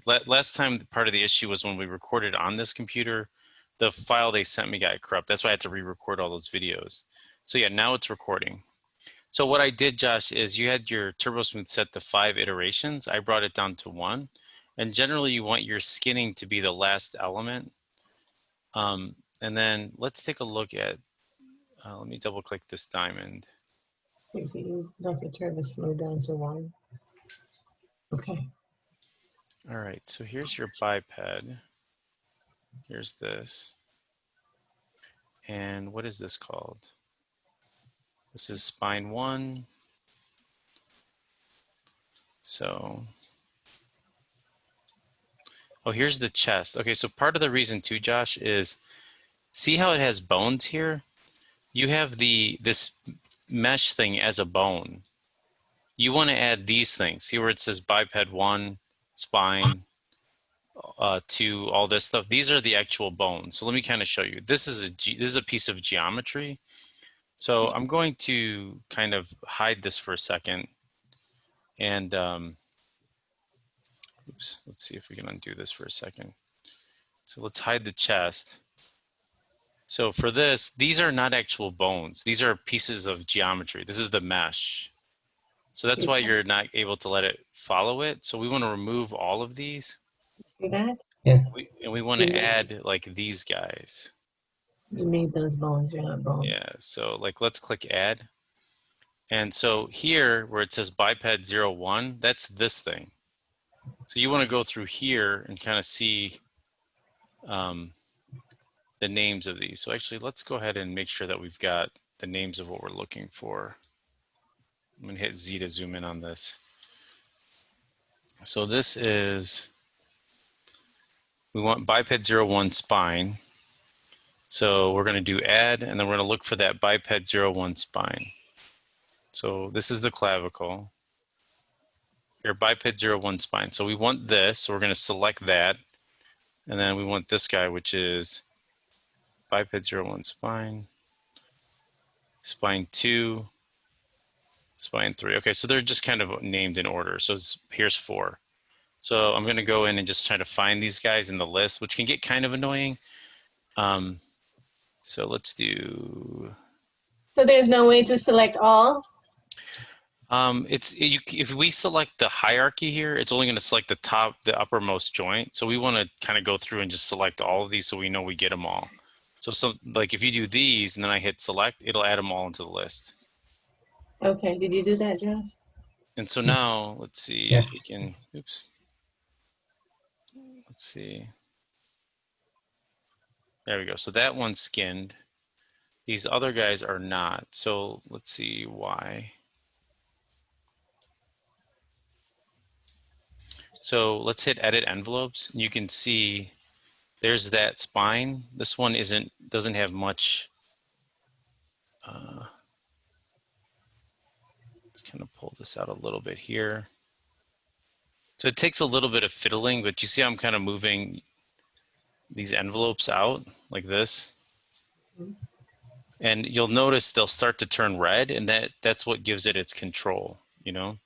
Last time, part of the issue was when we recorded on this computer, the file they sent me got corrupt. That's why I had to re-record all those videos. So yeah, now it's recording. So what I did, Josh, is you had your TurboSmooth set to 5 iterations. I brought it down to 1. And generally, you want your skinning to be the last element. And then let's take a look at, let me double click this diamond. So you want your TurboSmooth down to 1. Okay. All right, so here's your biped. Here's this. And what is this called? This is spine 1. So, oh, here's the chest. Okay, so part of the reason too, Josh, is see how it has bones here? You have this mesh thing as a bone. You want to add these things. See where it says biped 1, spine 2, all this stuff. These are the actual bones. So let me kind of show you. This is a piece of geometry. So I'm going to kind of hide this for a second. And oops, let's see if we can undo this for a second. So let's hide the chest. So for this, these are not actual bones. These are pieces of geometry. This is the mesh. So that's why you're not able to let it follow it. So we want to remove all of these. See that? Yeah. And we want to add like these guys. You made those bones, you're not bones. Yeah, so like let's click add. And so here where it says biped 01, that's this thing. So you want to go through here and kind of see the names of these. So actually let's go ahead and make sure that we've got the names of what we're looking for. I'm going to hit Z to zoom in on this. So this is, we want biped 01 spine. So we're going to do add, and then we're going to look for that biped 01 spine. So this is the clavicle. Your biped 01 spine. So we want this, so we're going to select that. And then we want this guy, which is biped 01 spine, spine 2, spine 3. Okay, so they're just kind of named in order. So here's 4. So I'm going to go in and just try to find these guys in the list, which can get kind of annoying. So let's do. So there's no way to select all? If we select the hierarchy here, it's only going to select the uppermost joint. So we want to kind of go through and just select all of these so we know we get them all. So like if you do these and then I hit select, it'll add them all into the list. Okay, did you do that, Josh? And so now let's see if we can, oops. Let's see. There we go. So that one's skinned. These other guys are not. So let's see why. So let's hit edit envelopes. You can see there's that spine. This one doesn't have much. Let's kind of pull this out a little bit here. So it takes a little bit of fiddling, but you see I'm kind of moving these envelopes out like this. And you'll notice they'll start to turn red, and that's what gives it its control, you know?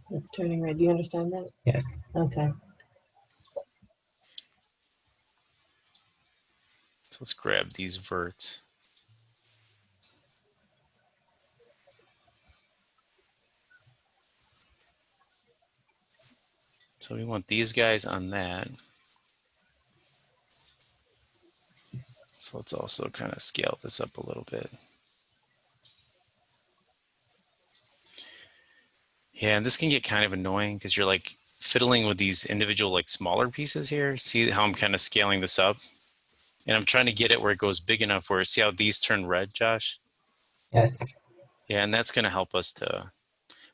So it's turning red. Do you understand that? Yes. Okay. So let's grab these verts. So we want these guys on that. So let's also kind of scale this up a little bit. Yeah, and this can get kind of annoying because you're like fiddling with these individual like smaller pieces here. See how I'm kind of scaling this up? And I'm trying to get it where it goes big enough where, see how these turn red, Josh? Yes. Yeah, and that's going to help us to,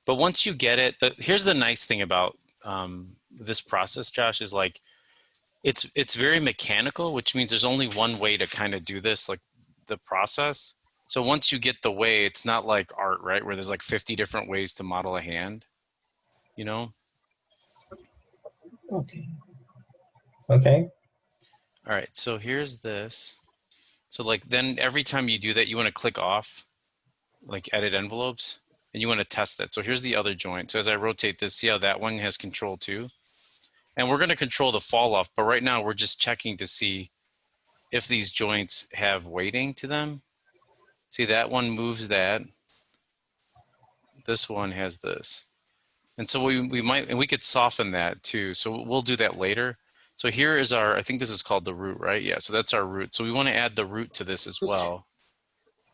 but once you get it, here's the nice thing about this process, Josh, is like, it's very mechanical, which means there's only one way to kind of do this, like the process. So once you get the way, it's not like art, right? Where there's like 50 different ways to model a hand, you know? Okay. Okay. All right, so here's this. So like then every time you do that, you want to click off, like edit envelopes, and you want to test that. So here's the other joint. So as I rotate this, see how that one has control too? And we're going to control the fall off, but right now we're just checking to see if these joints have weighting to them. See, that one moves that. This one has this. And so we might, and we could soften that too. So we'll do that later. So here is our, I think this is called the root, right? Yeah, so that's our root. So we want to add the root to this as well.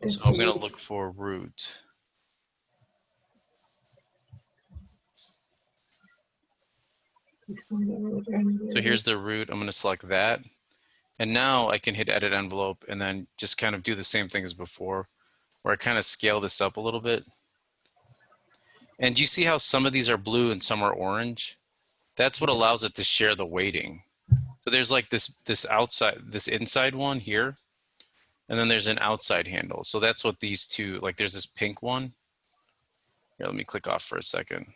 So I'm going to look for root. So here's the root. I'm going to select that. And now I can hit edit envelope and then just kind of do the same thing as before, where I kind of scale this up a little bit. And do you see how some of these are blue and some are orange? That's what allows it to share the weighting. So there's like this inside one here, and then there's an outside handle. So that's what these two, like there's this pink one. Here, let me click off for a second.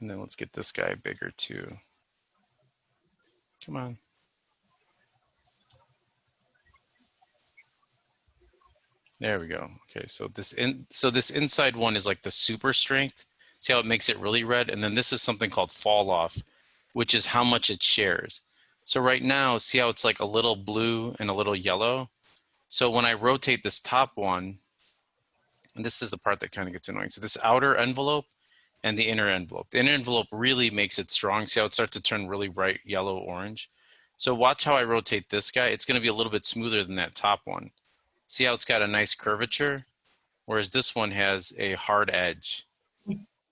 And then let's get this guy bigger too. Come on. There we go. Okay, so this inside one is like the super strength. See how it makes it really red? And then this is something called fall off, which is how much it shares. So right now, see how it's like a little blue and a little yellow? So when I rotate this top one, and this is the part that kind of gets annoying. So this outer envelope and the inner envelope. The inner envelope really makes it strong. See how it starts to turn really bright yellow orange? So watch how I rotate this guy. It's gonna be a little bit smoother than that top one. See how it's got a nice curvature? Whereas this one has a hard edge.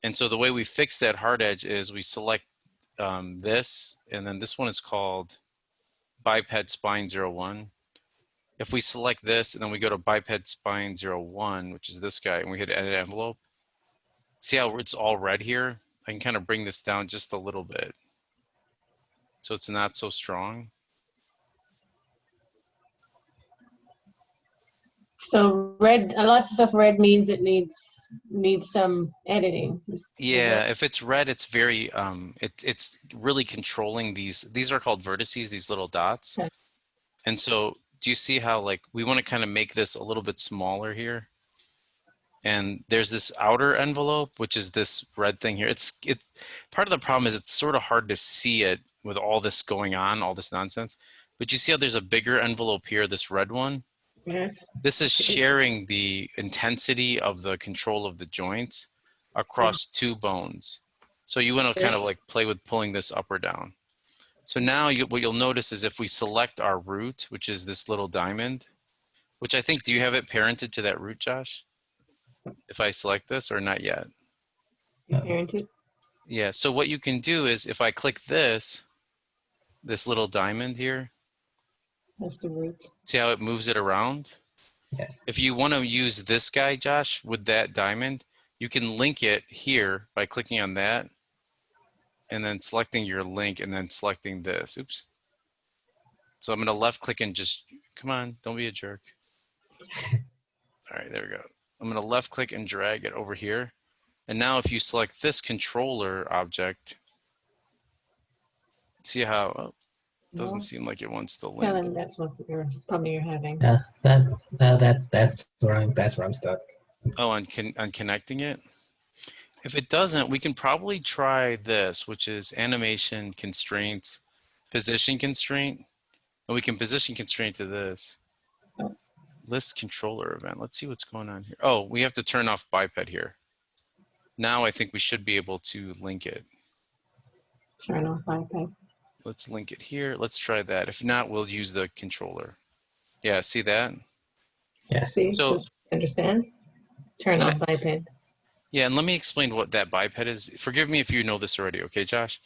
And so the way we fix that hard edge is we select this, and then this one is called biped spine 01. If we select this and then we go to biped spine 01, which is this guy, and we hit edit envelope, see how it's all red here? I can kind of bring this down just a little bit so it's not so strong. So red, a lot of stuff red means it needs some editing. Yeah, if it's red, it's very it's really controlling these. These are called vertices, these little dots. Okay. And so do you see how like we want to kind of make this a little bit smaller here? And there's this outer envelope, which is this red thing here. It's part of the problem is it's sort of hard to see it with all this going on, all this nonsense. But you see how there's a bigger envelope here, this red one? Yes. This is sharing the intensity of the control of the joints across two bones. So you want to kind of like play with pulling this up or down. So now what you'll notice is if we select our root, which is this little diamond, which I think, do you have it parented to that root, Josh? If I select this or not yet? Parented. Yeah, so what you can do is if I click this little diamond here, That's the root. see how it moves it around? Yes. If you want to use this guy, Josh, with that diamond, you can link it here by clicking on that and then selecting your link and then selecting this. Oops. So I'm going to left click and just, come on, don't be a jerk. All right, there we go. I'm going to left click and drag it over here. And now if you select this controller object, see how, oh, it doesn't seem like it wants to Tell link. him that's what problem you're having. That's where I'm stuck. Oh, on connecting it? If it doesn't, we can probably try this, which is animation constraints, position constraint. And we can position constraint to this. List controller event. Let's see what's going on here. Oh, we have to turn off biped here. Now I think we should be able to link it. Turn off biped. Let's link it here. Let's try that. If not, we'll use the controller. Yeah, see that? Yes. See, So- so understand? Turn off biped. Yeah, and let me explain what that biped is. Forgive me if you know this already, okay, Josh?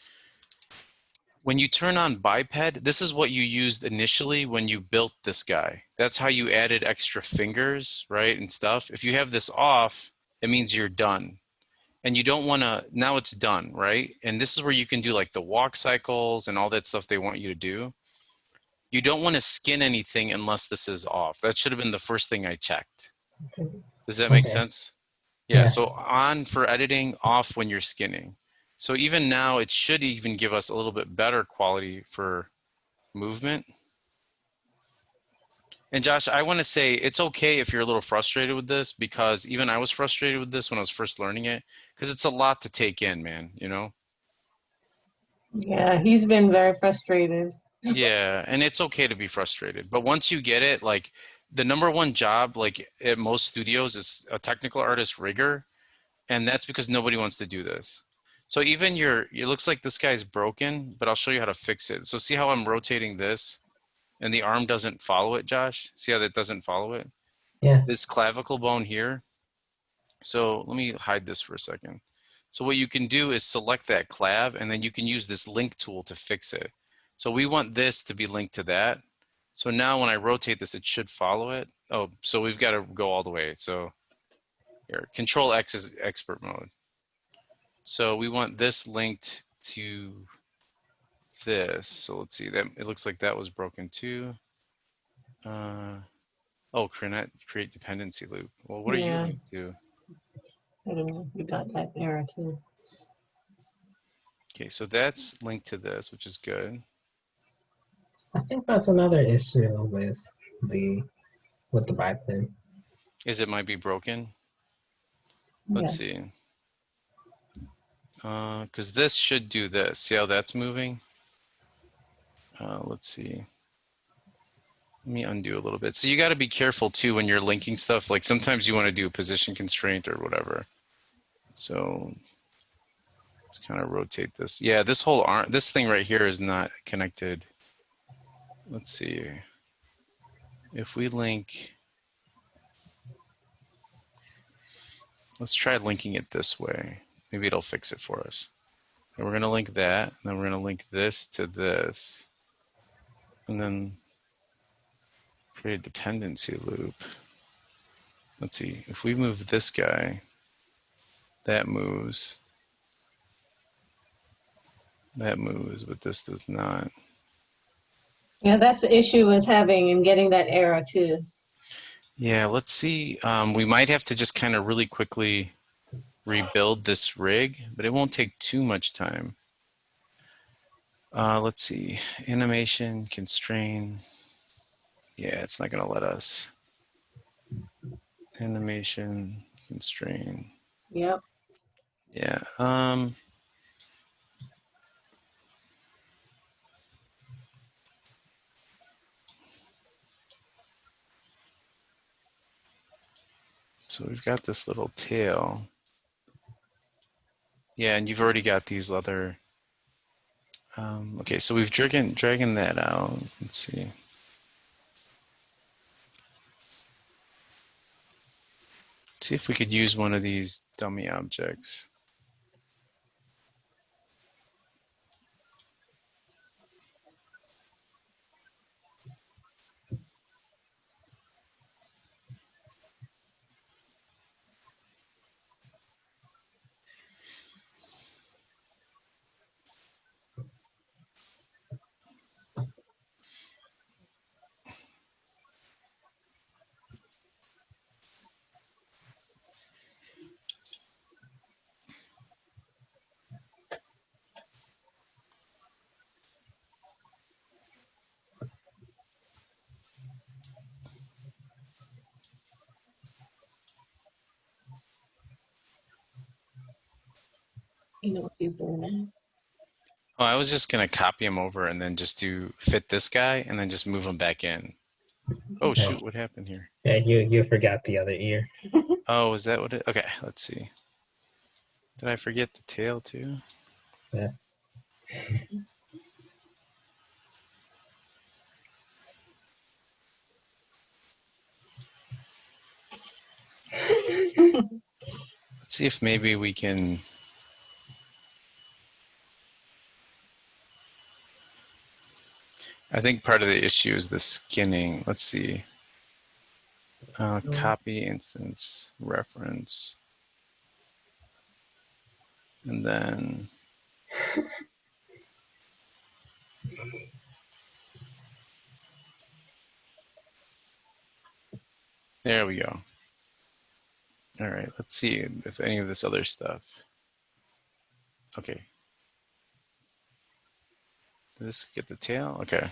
When you turn on biped, this is what you used initially when you built this guy. That's how you added extra fingers, right, and stuff. If you have this off, it means you're done. And you don't want to, now it's done, right? And this is where you can do like the walk cycles and all that stuff they want you to do. You don't want to skin anything unless this is off. That should have been the first thing I checked. Okay. Does that make Okay. sense? Yeah, Yeah. so on for editing, off when you're skinning. So even now, it should even give us a little bit better quality for movement. And Josh, I want to say it's okay if you're a little frustrated with this, because even I was frustrated with this when I was first learning it, because it's a lot to take in, man, you know? Yeah, he's been very frustrated. Yeah, and it's okay to be frustrated. But once you get it, like the number one job, like at most studios, is a technical artist rigger. And that's because nobody wants to do this. So even it looks like this guy's broken, but I'll show you how to fix it. So see how I'm rotating this and the arm doesn't follow it, Josh? See how that doesn't follow it? Yeah. This clavicle bone here. So let me hide this for a second. So what you can do is select that clav, and then you can use this link tool to fix it. So we want this to be linked to that. So now when I rotate this, it should follow it. Oh, so we've got to go all the way. So here, Control X is expert mode. So we want this linked to this. So let's see, that it looks like that was broken too. Oh, create dependency loop. Well, what are you Yeah, linked to? I don't know. We got that error too. Okay, so that's linked to this, which is good. I think that's another issue with the biped. Is it might be broken? Let's Yeah. see. Because this should do this. See how that's moving? Let's see. Let me undo a little bit. So you got to be careful too when you're linking stuff. Like sometimes you want to do a position constraint or whatever. So let's kind of rotate this. Yeah, this whole arm, this thing right here is not connected. Let's see. If we link, let's try linking it this way. Maybe it'll fix it for us. And we're going to link that, and then we're going to link this to this. And then create a dependency loop. Let's see, if we move this guy, that moves, but this does not. Yeah, that's the issue with having and getting that error too. Yeah, let's see. We might have to just kind of really quickly rebuild this rig, but it won't take too much time. Let's see, animation, constrain. Yeah, it's not gonna let us. Animation, constrain. Yep. Yeah. So we've got this little tail. Yeah, and you've already got these other. Okay, so we've dragging that out. Let's see. Let's see if we could use one of these dummy objects. You know what he's doing now. Oh, I was just gonna copy him over and then just fit this guy and then just move him back in. Oh shoot, what happened here? Yeah, you forgot the other ear. Oh, is that what it? Okay, let's see. Did I forget the tail too? Yeah. Let's see if maybe we can. I think part of the issue is the skinning. Let's see. Copy instance reference. And then there we go. All right, let's see if any of this other stuff. Okay. Did this get the tail? Okay.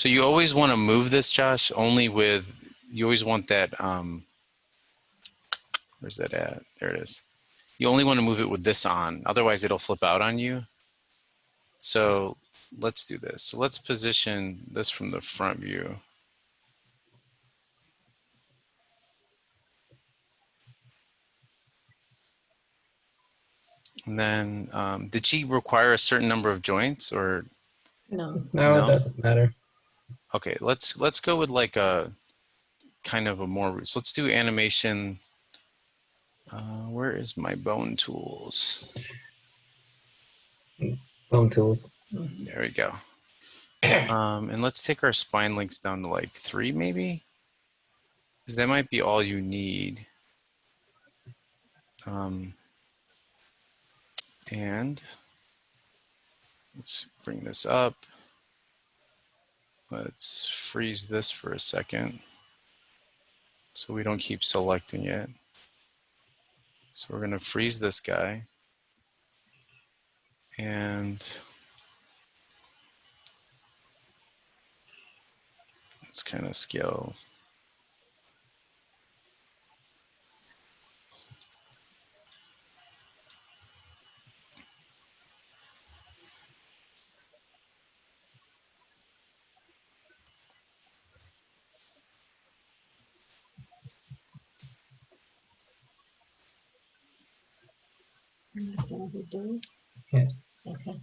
So you always want to move this, Josh, only with, you always want that, where's that at? There it is. You only want to move it with this on, otherwise it'll flip out on you. So let's do this. So let's position this from the front view. And then, did she require a certain number of joints or? No. No, No? it doesn't matter. Okay, let's go with like a kind of a more, so let's do animation. Where is my bone tools? Bone tools. There we go. And let's take our spine links down to like 3 maybe, because that might be all you need. And let's bring this up. Let's freeze this for a second so we don't keep selecting it. So we're going to freeze this guy. And let's kind of scale. Understand what he's doing? Yes. Okay.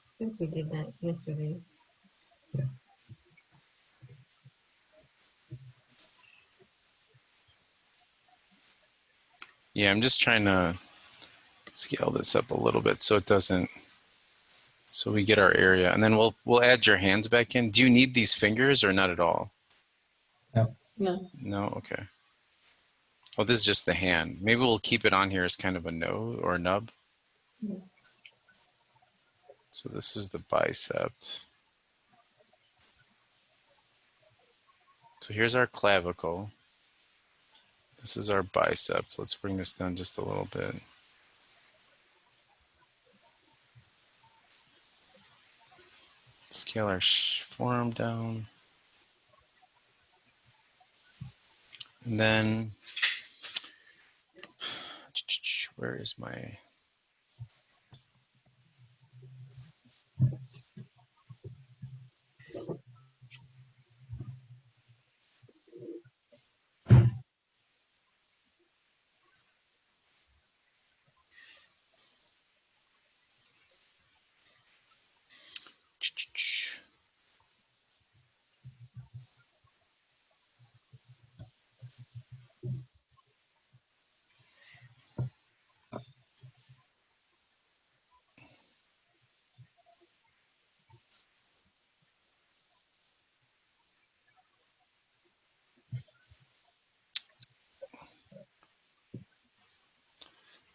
I think we did that yesterday. Yeah, I'm just trying to scale this up a little bit so it doesn't, so we get our area. And then we'll add your hands back in. Do you need these fingers or not at all? No. No. No? Okay. Oh, this is just the hand. Maybe we'll keep it on here as kind of a node or a nub. Yeah. So this is the bicep. So here's our clavicle. This is our bicep. So let's bring this down just a little bit. Scale our forearm down. And then, where is my,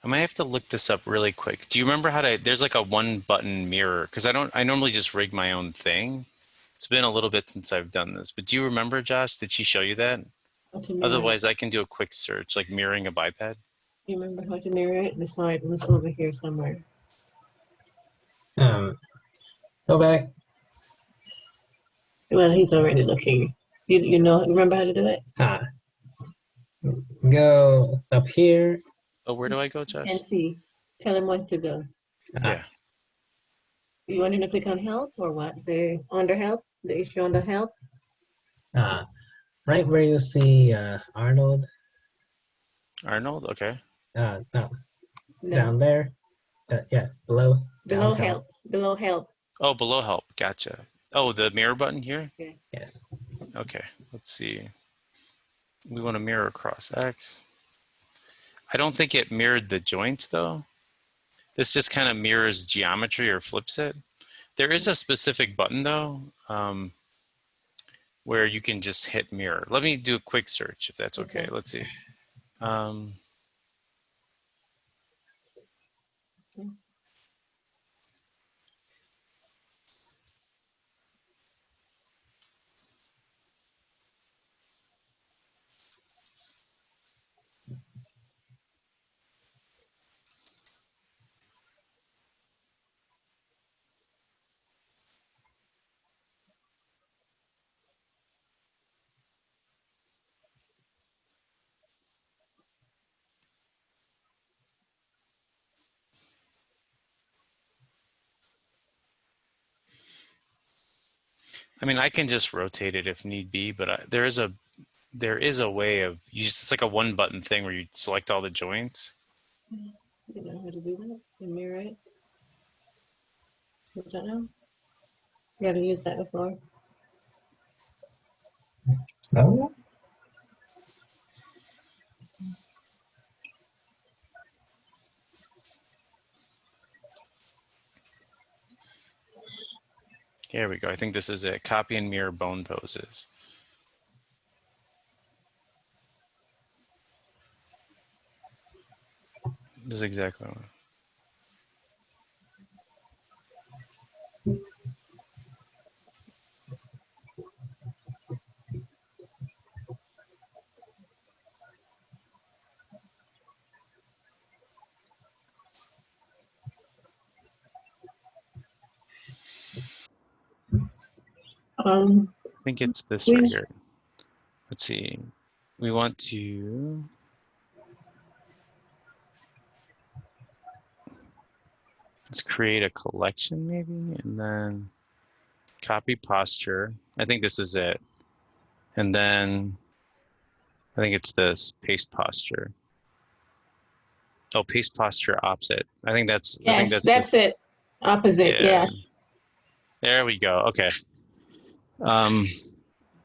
I might have to look this up really quick. Do you remember how to, there's like a 1-button mirror, because I normally just rig my own thing. It's been a little bit since I've done this, but do you remember, Josh? Did she show you that? How to mirror Otherwise, it. I can do a quick search, like mirroring a biped. You remember how to mirror it? Beside, it's over here somewhere. Go back. Well, he's already looking. You know, remember how to do it? Go up here. Oh, where do I go, Josh? And see. Tell him what to go. Yeah. You want him to click on help or what? The under help? The issue under help? Right where you see Arnold. Arnold, okay. No, No. down there. Yeah, below. Below down help. Below help. Oh, below help, gotcha. Oh, the mirror button here? Yes. Okay, let's see. We want to mirror across X. I don't think it mirrored the joints though. This just kind of mirrors geometry or flips it. There is a specific button though, where you can just hit mirror. Let me do a quick search if that's okay. Let's see. I mean, I can just rotate it if need be, but there is a way of it's like a one button thing where you select all the joints. You know how to do that and mirror it. You don't know? You haven't used that before? No. Here we go. I think this is it. Copy and mirror bone poses. This is exactly what. I think it's this right here. Let's see. We want to let's create a collection maybe, and then copy posture. I think this is it. And then I think it's this paste posture. Oh, paste posture opposite. I think that's that's it. Opposite, yeah. There we go. Okay.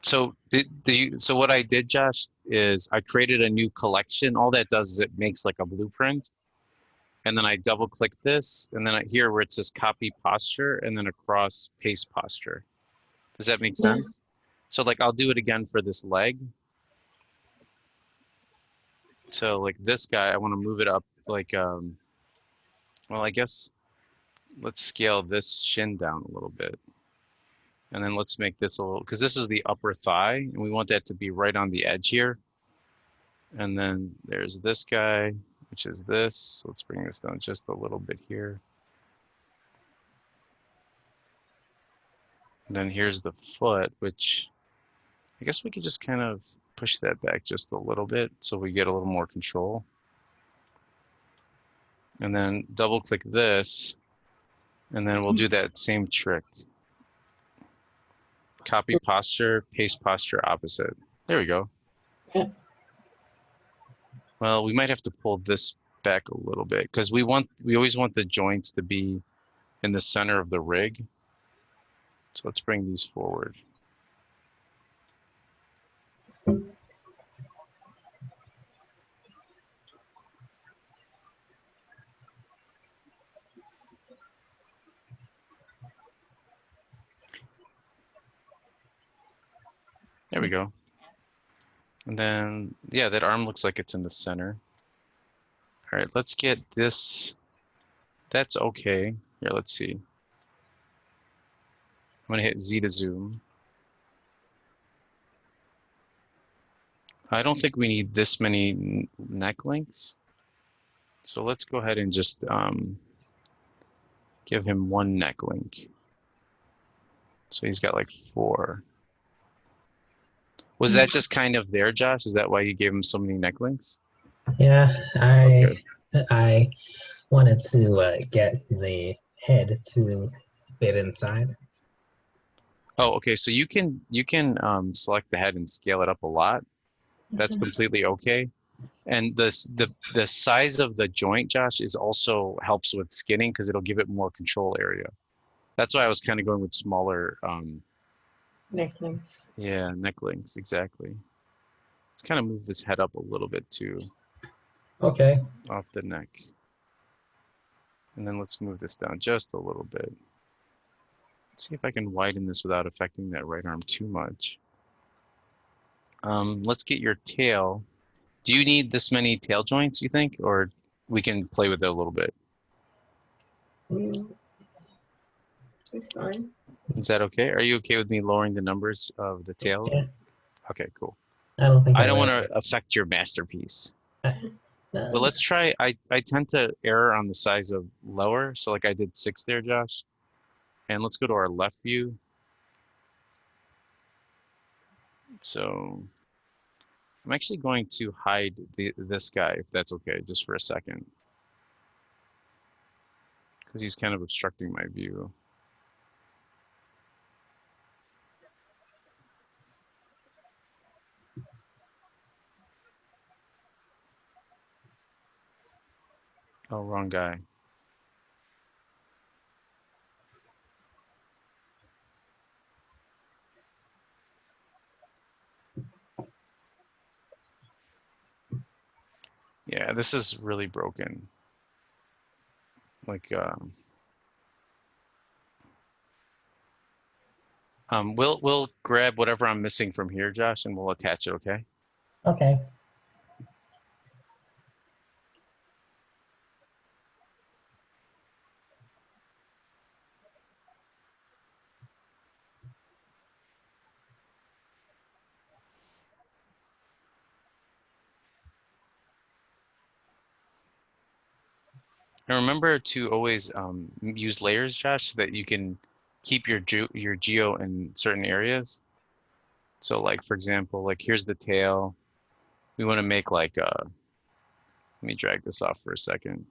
So so what I did, Josh, is I created a new collection. All that does is it makes like a blueprint. And then I double click this, and then here where it says copy posture, and then across paste posture. Does that make sense? So like I'll do it again for this leg. So like this guy, I want to move it up like, well, I guess let's scale this shin down a little bit. And then let's make this a little, because this is the upper thigh, and we want that to be right on the edge here. And then there's this guy, which is this. Let's bring this down just a little bit here. And then here's the foot, which I guess we could just kind of push that back just a little bit so we get a little more control. And then double click this, and then we'll do that same trick. Copy posture, paste posture opposite. There we go. Yeah. Well, we might have to pull this back a little bit because we always want the joints to be in the center of the rig. So let's bring these forward. There we go. And then, yeah, that arm looks like it's in the center. All right, let's get this. That's okay. Here, let's see. I'm gonna hit Z to zoom. I don't think we need this many neck links. So let's go ahead and just give him one neck link. So he's got like 4. Was that just kind of there, Josh? Is that why you gave him so many neck links? Yeah, I wanted to get the head to fit inside. Oh, okay. So you can select the head and scale it up a lot. That's completely okay. And the size of the joint, Josh, is also helps with skinning because it'll give it more control area. That's why I was kind of going with smaller. Neck links. Yeah, neck links, exactly. Let's kind of move this head up a little bit too. Okay. off the neck. And then let's move this down just a little bit. See if I can widen this without affecting that right arm too much. Let's get your tail. Do you need this many tail joints, you think? Or we can play with it a little bit? It's fine. Is that okay? Are you okay with me lowering the numbers of the tail? Yeah. Okay, cool. I don't think I don't want to affect your masterpiece. But let's try, I tend to err on the size of lower. So like I did 6 there, Josh. And let's go to our left view. So I'm actually going to hide this guy, if that's okay, just for a second. Because he's kind of obstructing my view. Oh, wrong guy. Yeah, this is really broken. Like, we'll grab whatever I'm missing from here, Josh, and we'll attach it, okay? Okay. And remember to always use layers, Josh, so that you can keep your geo in certain areas. So like, for example, like here's the tail. We want to make like, let me drag this off for a second.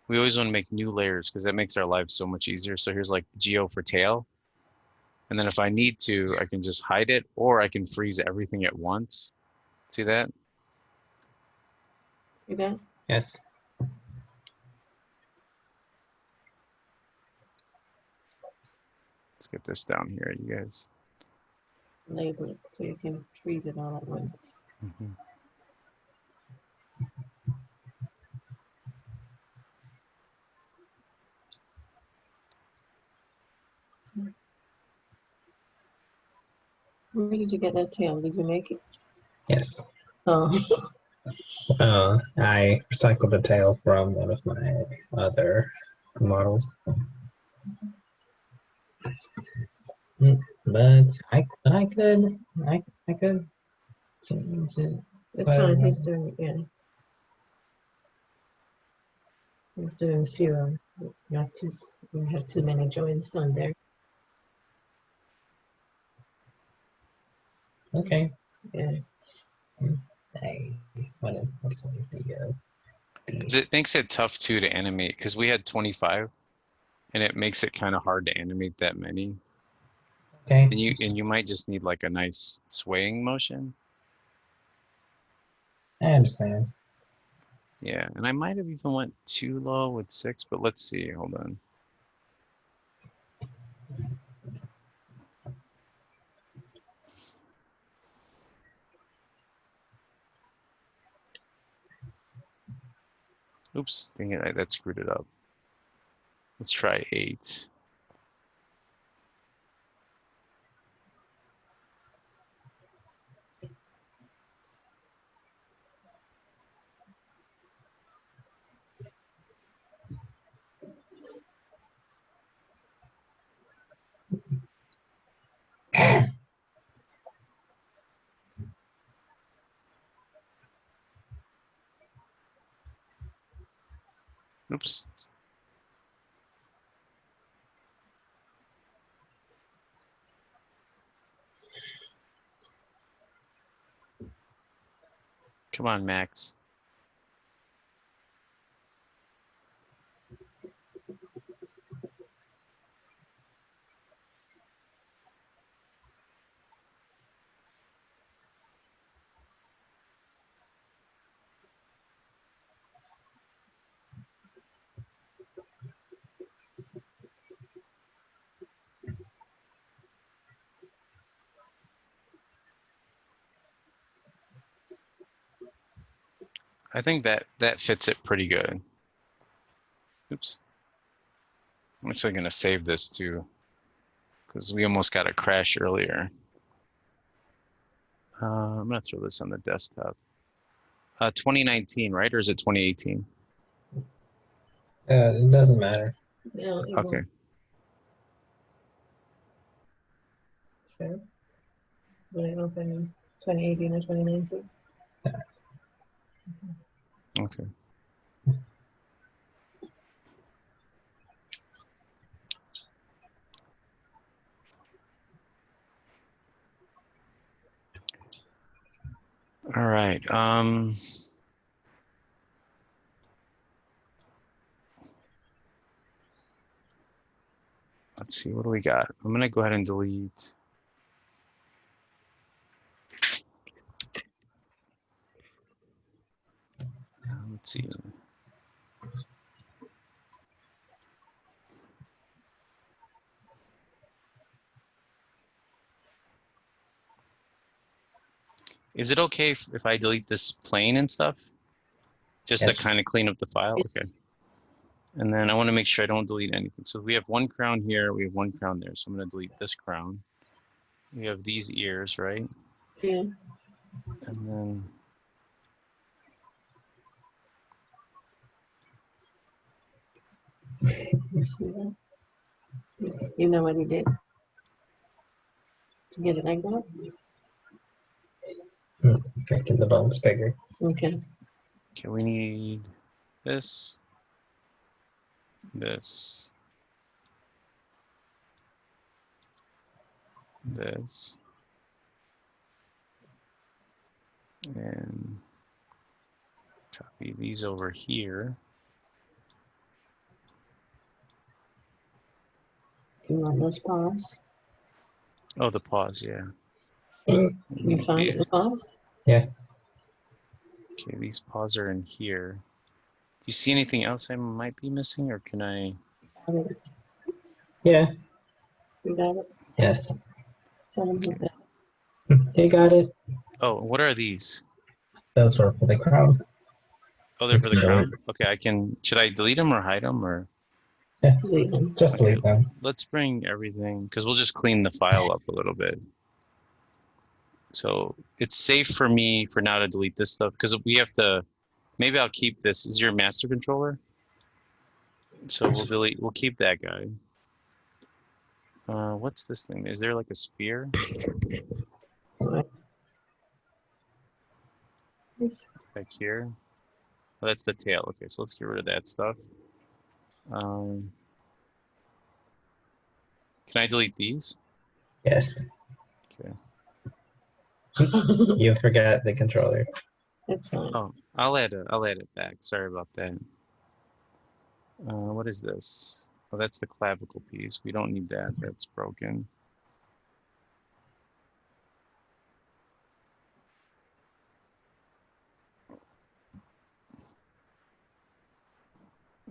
We always want to make new layers because that makes our lives so much easier. So here's like geo for tail. And then if I need to, I can just hide it, or I can freeze everything at once. See that? See that? Yes. Let's get this down here, you guys. Label it so you can freeze it all at once. Mm-hmm. Where did you get that tail? Did you make it? Yes. Oh, I recycled the tail from one of my other models. But I could change it. it's fine. He's doing it. Yeah, he's doing fewer. Not too. You have too many joints on there. Okay. Yeah. I wanted the Because it makes it tough too to animate, because we had 25, and it makes it kind of hard to animate that many. okay. And you might just need like a nice swaying motion. I understand. Yeah, and I might have even went too low with 6, but let's see. Hold on. Oops, dang it, that screwed it up. Let's try 8. Oops. Come on, Max. I think that fits it pretty good. Oops. I'm actually going to save this too, because we almost got a crash earlier. I'm going to throw this on the desktop. 2019, right? Or is it 2018? It doesn't matter. No, it Okay. won't. Sure. Will I open 2018 or 2019? Okay. All right. Let's see, what do we got? I'm going to go ahead and delete. Let's see. Is it okay if I delete this plane and stuff? Just to Yes. kind of clean up the file? Okay. And then I want to make sure I don't delete anything. So we have one crown here, we have one crown there. So I'm going to delete this crown. We have these ears, right? Yeah. And then You know what he did to get it like that? Making the bones bigger. Okay. okay, we need this, this, this, and copy these over here. You want those paws? Oh, the pause, yeah. Can you find the paws? Yeah. Okay, these paws are in here. Do you see anything else I might be missing, or can I? Got it. Yeah. You got it? Yes. Tell them with that. They got it. Oh, what are these? Those were for the crown. Oh, they're for the You can delete. crown? Okay, I can, should I delete them or hide them, or? Yeah. Leave them. Just Okay, delete them. let's bring everything, because we'll just clean the file up a little bit. So it's safe for me for now to delete this stuff, because we have to, maybe I'll keep this. Is your master controller? So we'll keep that guy. What's this thing? Is there like a spear? Right. Back here? Oh, that's the tail. Okay, so let's get rid of that stuff. Can I delete these? Yes. Okay. You forgot the controller. That's fine. Oh, I'll add it back. Sorry about that. What is this? Oh, that's the clavicle piece. We don't need that. That's broken.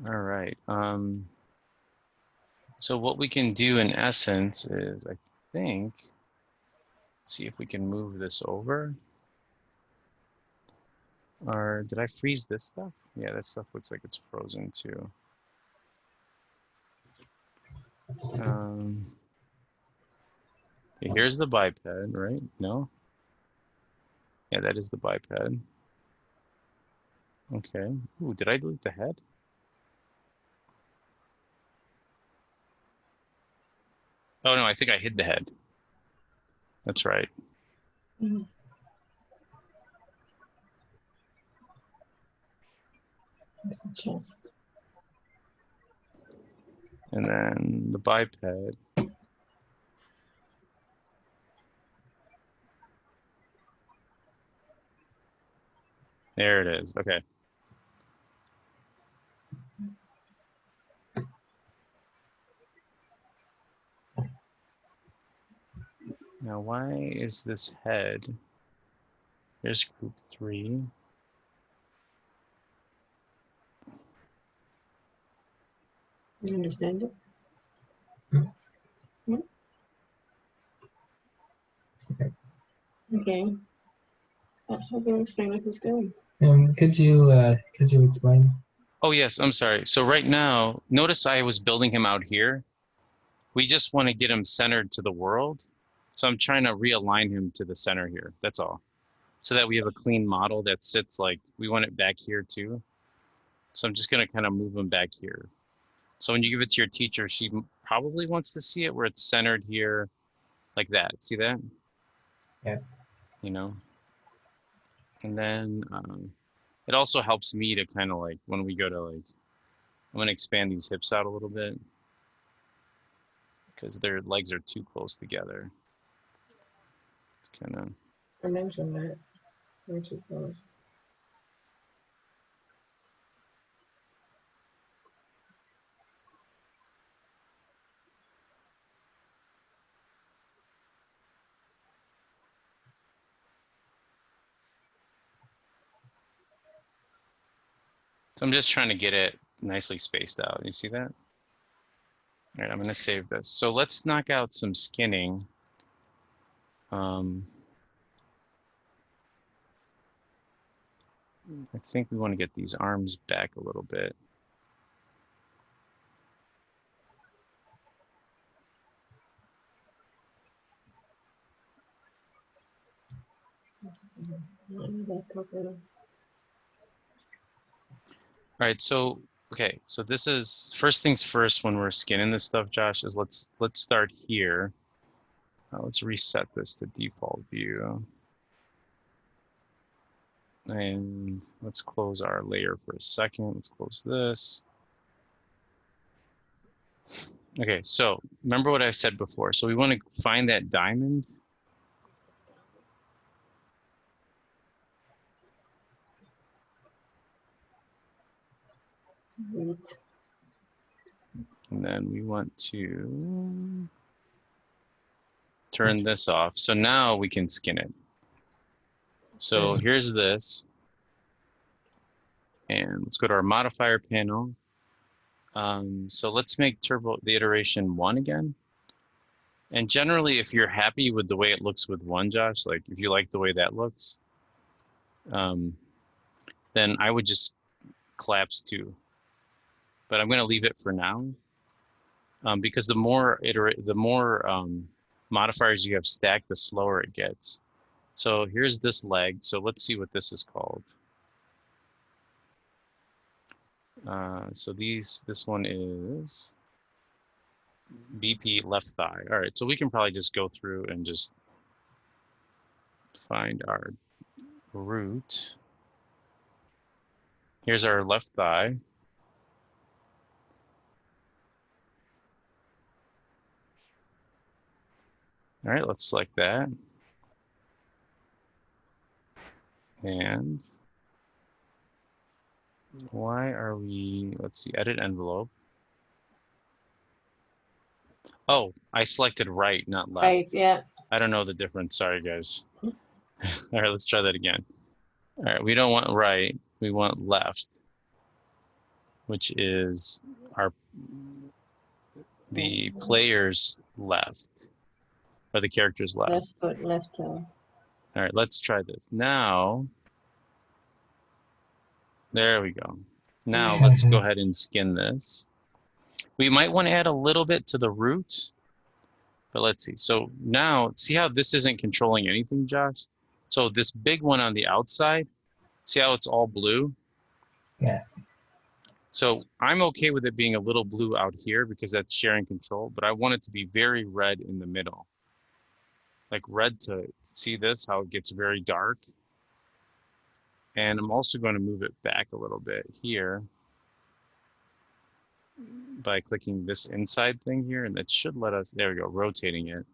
All right. So what we can do in essence is, I think, see if we can move this over. Or did I freeze this stuff? Yeah, that stuff looks like it's frozen too. Okay, here's the biped, right? No? Yeah, that is the biped. Okay. Ooh, did I delete the head? Oh no, I think I hid the head. That's right. Mhm. It's a chest. And then the biped. There it is. Okay. Now, why is this head? Here's group 3. You understand it? Hmm. Okay. How can you explain what he's doing? Could you explain? Oh yes, I'm sorry. So right now, notice I was building him out here. We just want to get him centered to the world. So I'm trying to realign him to the center here. That's all. So that we have a clean model that sits like, we want it back here too. So I'm just going to kind of move him back here. So when you give it to your teacher, she probably wants to see it where it's centered here like that. See that? Yes. You know? And then it also helps me to kind of like, when we go to like, I'm going to expand these hips out a little bit because their legs are too close together. It's kind of. I mentioned that. Where she goes. So I'm just trying to get it nicely spaced out. You see that? All right, I'm going to save this. So let's knock out some skinning. I think we want to get these arms back a little bit. All right, so okay, so this is first things first when we're skinning this stuff, Josh, is let's start here. Let's reset this to default view. And let's close our layer for a second. Let's close this. Okay, so remember what I said before. So we want to find that diamond. Right. And then we want to turn this off. So now we can skin it. So here's this. And let's go to our modifier panel. So let's make turbo the iteration 1 again. And generally, if you're happy with the way it looks with 1, Josh, like if you like the way that looks, then I would just collapse 2. But I'm going to leave it for now because the more modifiers you have stacked, the slower it gets. So here's this leg. So let's see what this is called. So this one is BP left thigh. All right, so we can probably just go through and just find our root. Here's our left thigh. All right, let's select that. And why are we, let's see, edit envelope. Oh, I selected right, not left. Right, yeah. I don't know the difference. Sorry, guys. All right, let's try that again. All right, we don't want right. We want left, which is the player's left, or the character's left. Left foot, left toe. All right, let's try this. Now, there we go. Now let's go ahead and skin this. We might want to add a little bit to the root, but let's see. So now, see how this isn't controlling anything, Josh? So this big one on the outside, see how it's all blue? Yes. So I'm okay with it being a little blue out here because that's sharing control, but I want it to be very red in the middle. Like red to see this, how it gets very dark. And I'm also going to move it back a little bit here by clicking this inside thing here, and that should let us, there we go, rotating it.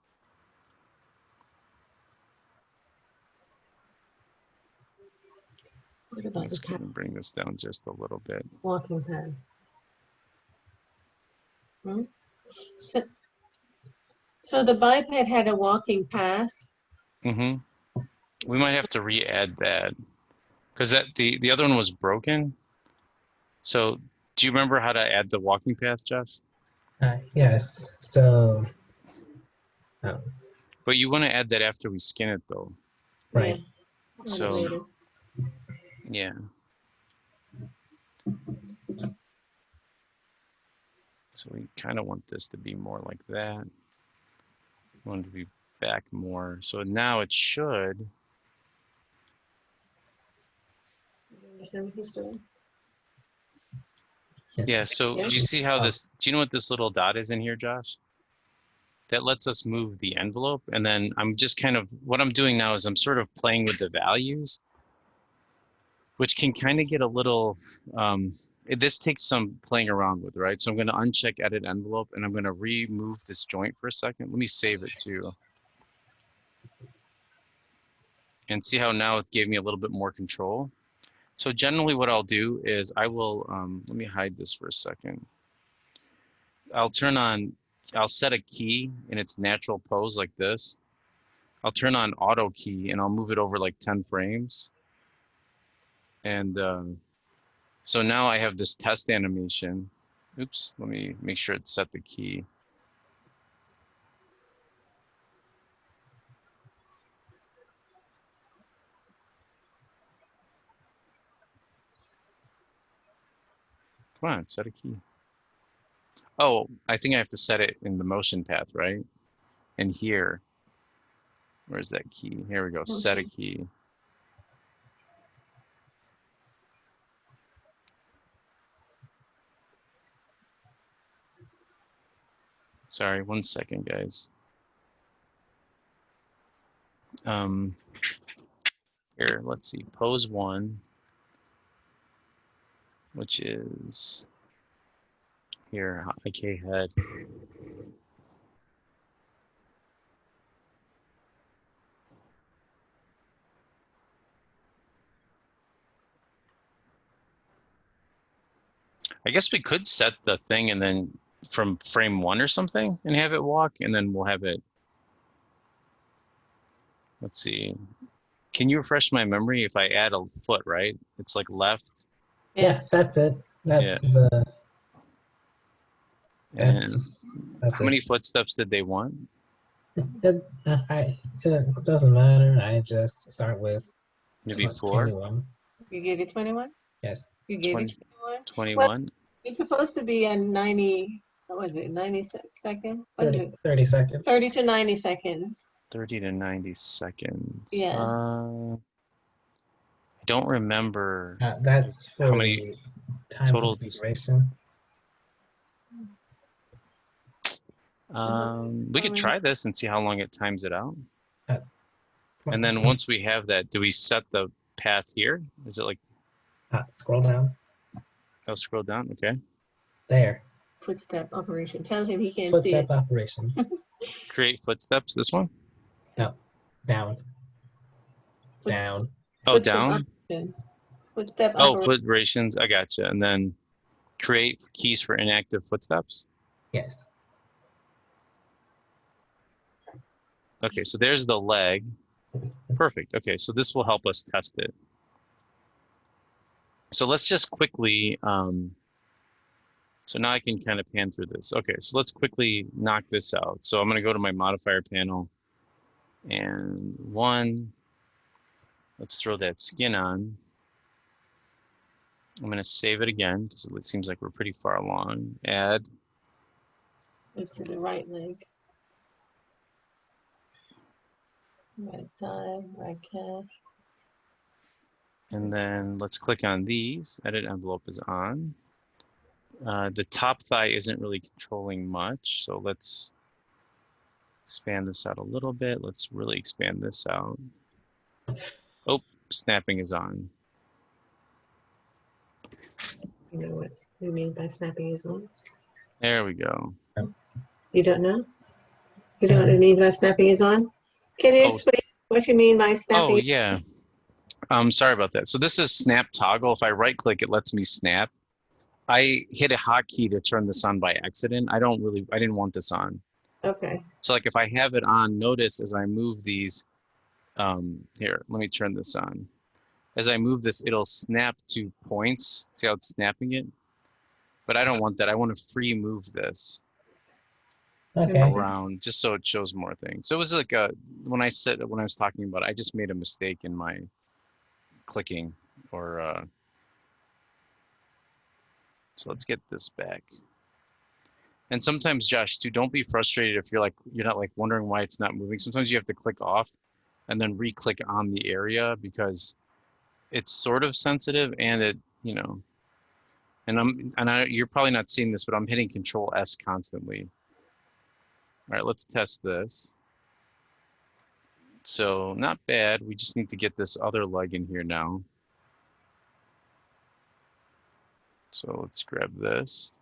What about Let's the bring this down just a little bit. walking pad? So the biped had a walking path. We might have to re-add that because the other one was broken. So do you remember how to add the walking path, Jeff? Yes. So. But you want to add that after we skin it, though. Right. Yeah. So Yeah. So we kind of want this to be more like that. We want it to be back more. So now it should. You understand what he's doing? Yeah, so do you see how this, do you know what this little dot is in here, Josh? That lets us move the envelope. And then I'm just kind of, what I'm doing now is I'm sort of playing with the values, which can kind of get a little, this takes some playing around with, right? So I'm going to uncheck edit envelope and I'm going to remove this joint for a second. Let me save it too. And see how now it gave me a little bit more control. So generally what I'll do is I will, let me hide this for a second. I'll set a key in its natural pose like this. I'll turn on auto key and I'll move it over like 10 frames. And so now I have this test animation. Oops, let me make sure it's set the key. Come on, set a key. Oh, I think I have to set it in the motion path, right? And here, where's that key? Here we go, set a key. Sorry, 1 second, guys. Here, let's see, pose 1, which is here, IK head. I guess we could set the thing and then from frame 1 or something and have it walk, and then we'll have it. Let's see. Can you refresh my memory if I add a foot, right? It's like left. Yes, that's it. That's Yeah. the. And That's how many footsteps did they want? it doesn't matter. I just start with Maybe 4? 21. You gave it 21? Yes. You gave 20, it 21? 21? Well, it's supposed to be a 90, what was it, 90 second? What is 30, it? 30 seconds. 30 to 90 seconds. 30 to 90 seconds. Yeah. I don't remember That's for how many time total configuration. we could try this and see how long it times it out. Uh, And then once we have that, do we set the path here? Is it like, Scroll down. I'll scroll down, okay. There. Footstep operation. Tell him he can't see Footstep it. operations. Create footsteps, this one? No. Down. Down. Oh, Footstep down? operations. Footstep Oh, operations. footerations, I gotcha. And then create keys for inactive footsteps. Yes. Okay, so there's the leg. Perfect. Okay, so this will help us test it. So let's just quickly, so now I can kind of pan through this. Okay, so let's quickly knock this out. So I'm gonna go to my modifier panel and 1, let's throw that skin on. I'm gonna save it again because it seems like we're pretty far along. Add. It's to the right leg. Right thigh, right calf. And then let's click on these. Edit envelope is on. The top thigh isn't really controlling much, so let's expand this out a little bit. Let's really expand this out. Oh, snapping is on. You know what you mean by snapping is on? There we go. You don't know? You know what it means by snapping is on? Can you explain what you mean by snapping? Oh, yeah. Sorry about that. So this is snap toggle. If I right click, it lets me snap. I hit a hotkey to turn this on by accident. I didn't want this on. Okay. So like if I have it on, notice as I move these, here, let me turn this on. As I move this, it'll snap to points. See how it's snapping it? But I don't want that. I want to free move this around just so it shows more things. So it was like when I was talking about it, I just made a mistake in my clicking. or so let's get this back. And sometimes, Josh, too, don't be frustrated if you're not like wondering why it's not moving. Sometimes you have to click off and then re-click on the area because it's sort of sensitive and it, you know, and you're probably not seeing this, but I'm hitting Control S constantly. All right, let's test this. So not bad. We just need to get this other leg in here now. So let's grab this.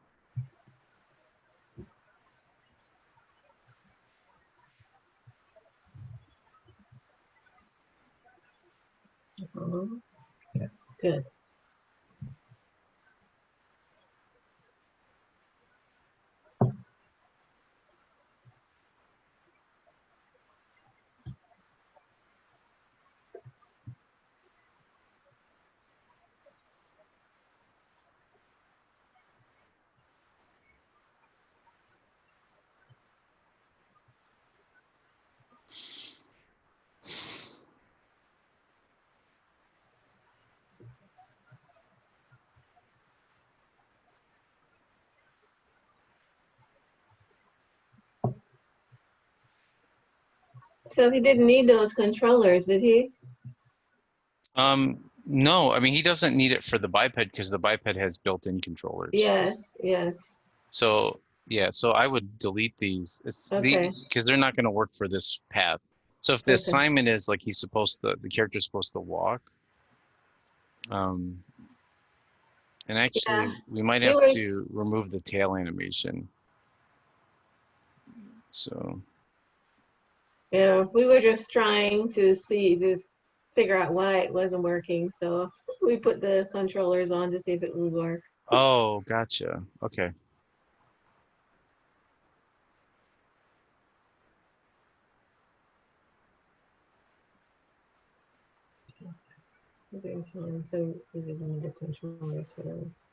Yeah. Good. So he didn't need those controllers, did he? No, I mean, he doesn't need it for the biped because the biped has built-in controllers. Yes, yes. So yeah, so I would delete these Okay. because they're not going to work for this path. So if the Okay. assignment is like the character's supposed to walk, and actually we might have to remove the tail animation. So Yeah, we were just trying to figure out why it wasn't working. So we put the controllers on to see if it would work. oh, gotcha. Okay. Okay, fine. So we didn't need the controllers for those.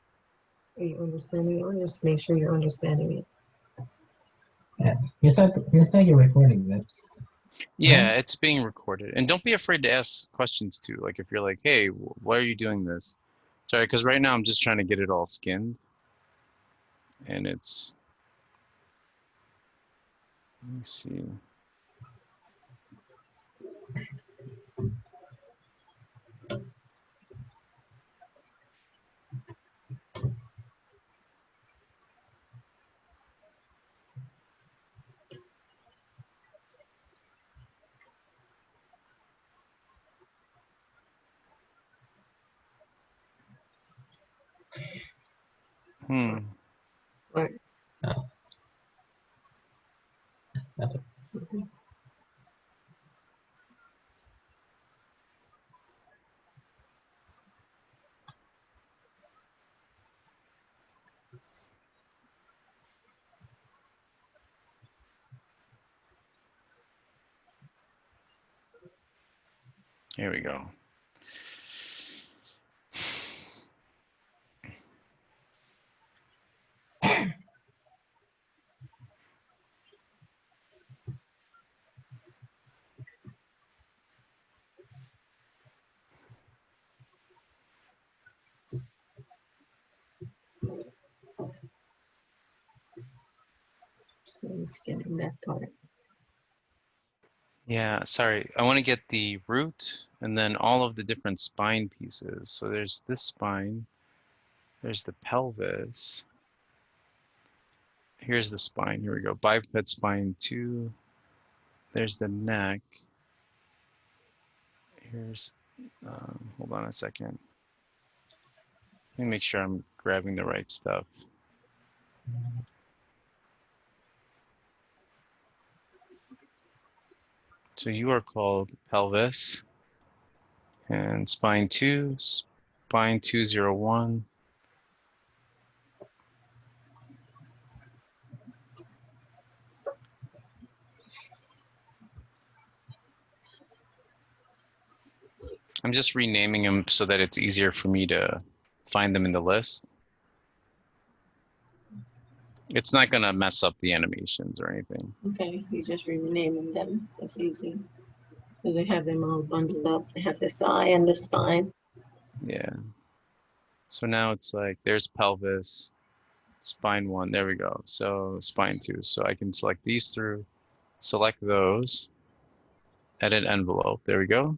Are you understanding it? Or just make sure you're understanding it. Yeah. You said you're recording this. Yeah, it's being recorded. And don't be afraid to ask questions too. Like if you're like, hey, why are you doing this? Sorry, because right now I'm just trying to get it all skinned. And it's, let me see. Right. Oh. Okay. Mhm. Here we go. So he's getting that part. Yeah, sorry. I want to get the root and then all of the different spine pieces. So there's this spine, there's the pelvis. Here's the spine. Here we go. Biped spine 2. There's the neck. Here's, hold on a second. Let me make sure I'm grabbing the right stuff. So you are called pelvis and spine 2, spine 201. I'm just renaming them so that it's easier for me to find them in the list. It's not going to mess up the animations or anything. Okay, he's just renaming them. So it's easy. So they have them all bundled up. They have this eye and the spine. Yeah. So now it's like, there's pelvis, spine 1, there we go. So spine 2. So I can select these through, select those, edit envelope, there we go.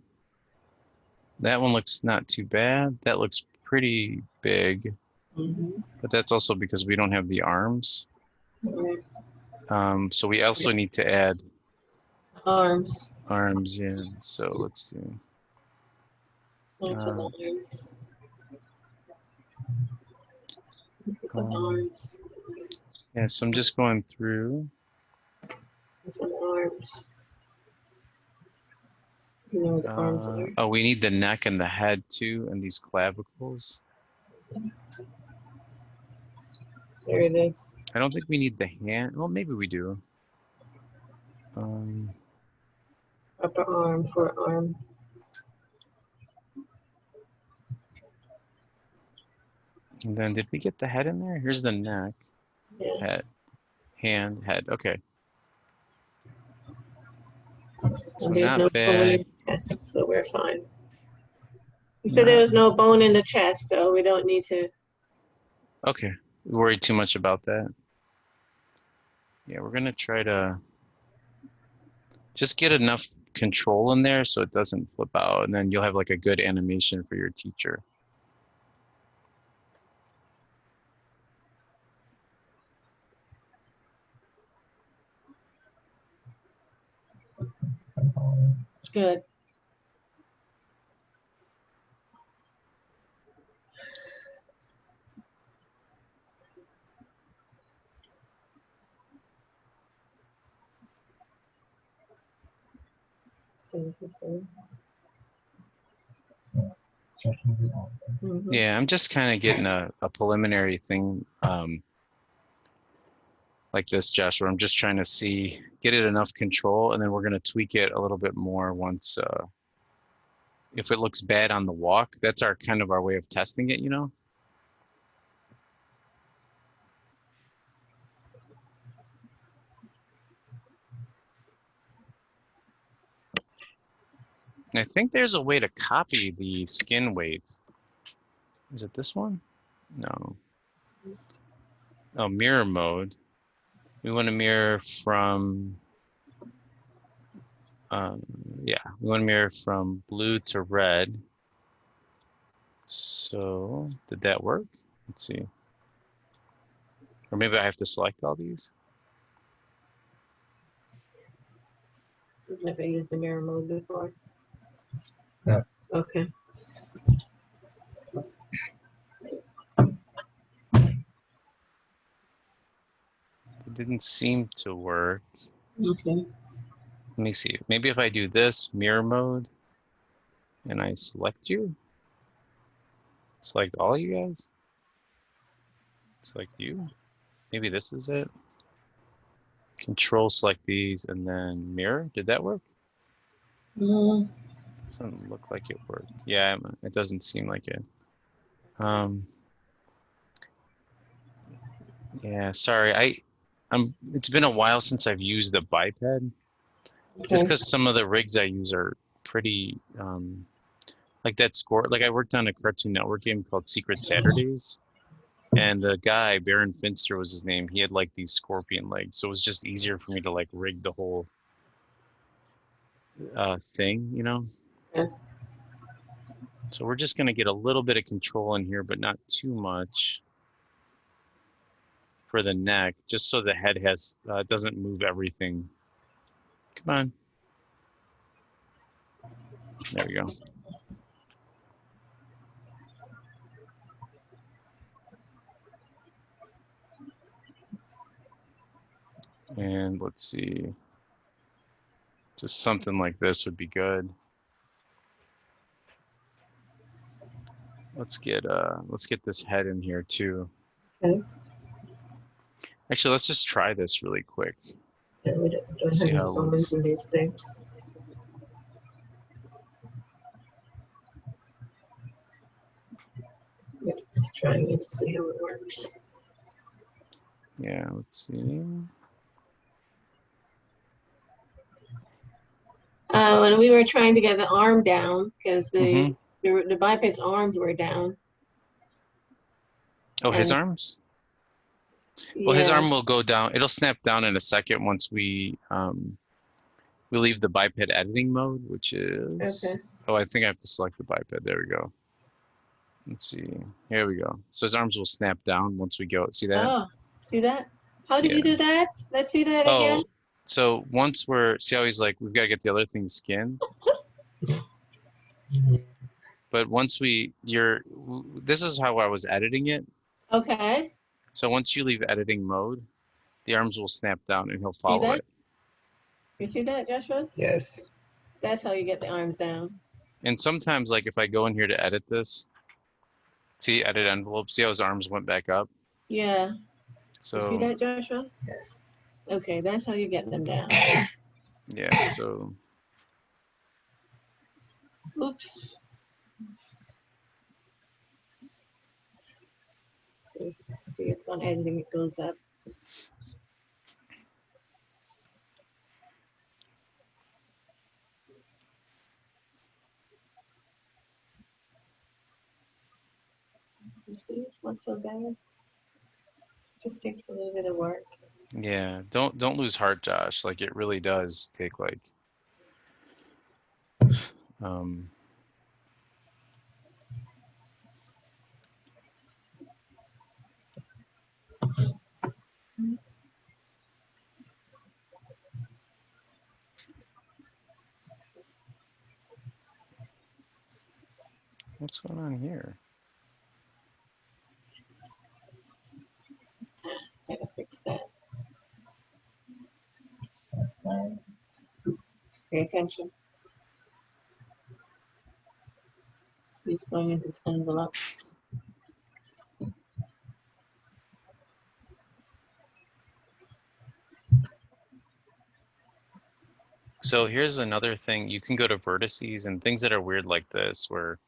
That one looks not too bad. That looks pretty big, but that's also because we don't have the arms. Right. So we also need to add Arms. arms in. So let's see. Put arms. Put arms. Yeah, so I'm just going through. Put arms. You know where the arms are. Oh, we need the neck and the head too, and these clavicles. There it is. I don't think we need the hand. Well, maybe we do. Upper arm, forearm. And then did we get the head in there? Here's the neck, Yeah. head, hand, head. Okay. So And there's not no bone bad. in the chest, so we're fine. You said there was no bone in the chest, so we don't need to. Okay. We worried too much about that. Yeah, we're gonna try to just get enough control in there so it doesn't flip out, and then you'll have like a good animation for your teacher. Good. Yeah, I'm just kind of getting a preliminary thing like this, Josh, where I'm just trying to see, get it enough control, and then we're going to tweak it a little bit more once, if it looks bad on the walk, that's our kind of our way of testing it, you know? And I think there's a way to copy the skin weight. Is it this one? No. Oh, mirror mode. We want to mirror from, yeah, we want to mirror from blue to red. So did that work? Let's see. Or maybe I have to select all these. I've never used the mirror mode before. No. Okay. It didn't seem to work. Okay. Let me see. Maybe if I do this mirror mode and I select you, select all you guys, select you. Maybe this is it. Control select these and then mirror. Did that work? Doesn't look like it worked. Yeah, it doesn't seem like it. Yeah, sorry. It's been a while since I've used the biped. Just because some of the rigs I use are pretty, like that score. Like I worked on a Cartoon Network game called Secret Saturdays, and the guy Baron Finster was his name. He had like these scorpion legs, so it was just easier for me to like rig the whole thing, you know. Yeah. So we're just gonna get a little bit of control in here, but not too much for the neck, just so the head has doesn't move everything. Come on. There we go. And let's see. Just something like this would be good. Let's get this head in here too. Okay. Actually, let's just try this really quick. Yeah, we don't See have how it any bones looks. in these things. Just trying it to see how it works. Yeah, let's see. When we were trying to get the arm down, because the The biped's arms were down. Oh, his And- arms? Well, his Yeah. arm will go down. It'll snap down in a second once we leave the biped editing mode, which is, Okay. oh, I think I have to select the biped. There we go. Let's see. Here we go. So his arms will snap down once we go. See that? Oh, see that? How did Yeah. you do that? Let's see that again. Oh, so once we're, see how he's like, we've got to get the other thing skinned. But once this is how I was editing it. Okay. So once you leave editing mode, the arms will snap down and he'll See follow that? it. You see that, Joshua? Yes. That's how you get the arms down. And sometimes, like if I go in here to edit this, see edit envelope, see how his arms went back up? Yeah. So You see that, Joshua? Yes. Okay, that's how you get them down. yeah, so Oops. So see, it's on editing, it goes up. You see, it's not so bad. It just takes a little bit of work. yeah, don't lose heart, Josh. Like it really does take like um what's going on here? Gotta fix that. Sorry. Pay attention. He's going into the envelope. So here's another thing. You can go to vertices and things that are weird like this where,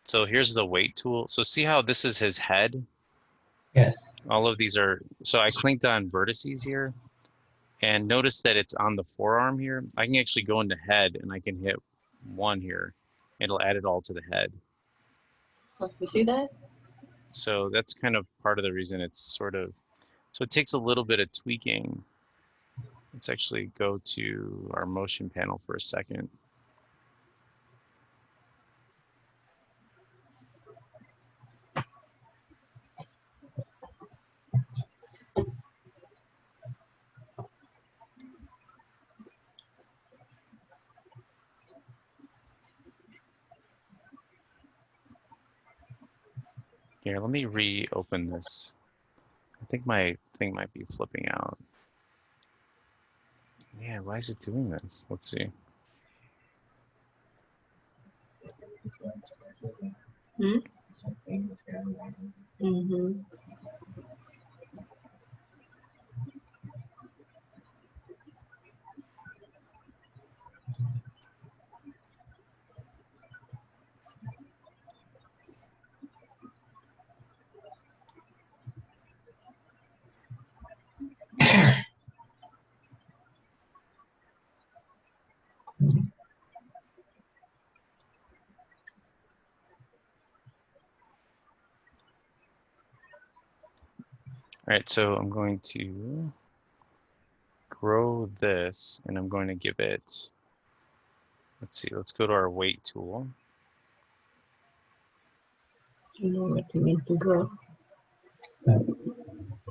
so here's the weight tool. So see how this is his head? Yes. All of these are, so I clicked on vertices here and notice that it's on the forearm here. I can actually go into head and I can hit 1 here. It'll add it all to the head. You see that? So that's kind of part of the reason it's sort of, so it takes a little bit of tweaking. Let's actually go to our motion panel for a second. Here, let me reopen this. I think my thing might be flipping out. Yeah, why is it doing this? Let's see. Hmm? Something's going on. Mm-hmm. All right, so I'm going to grow this and I'm going to give it, let's see, let's go to our weight tool. You know what you mean to grow.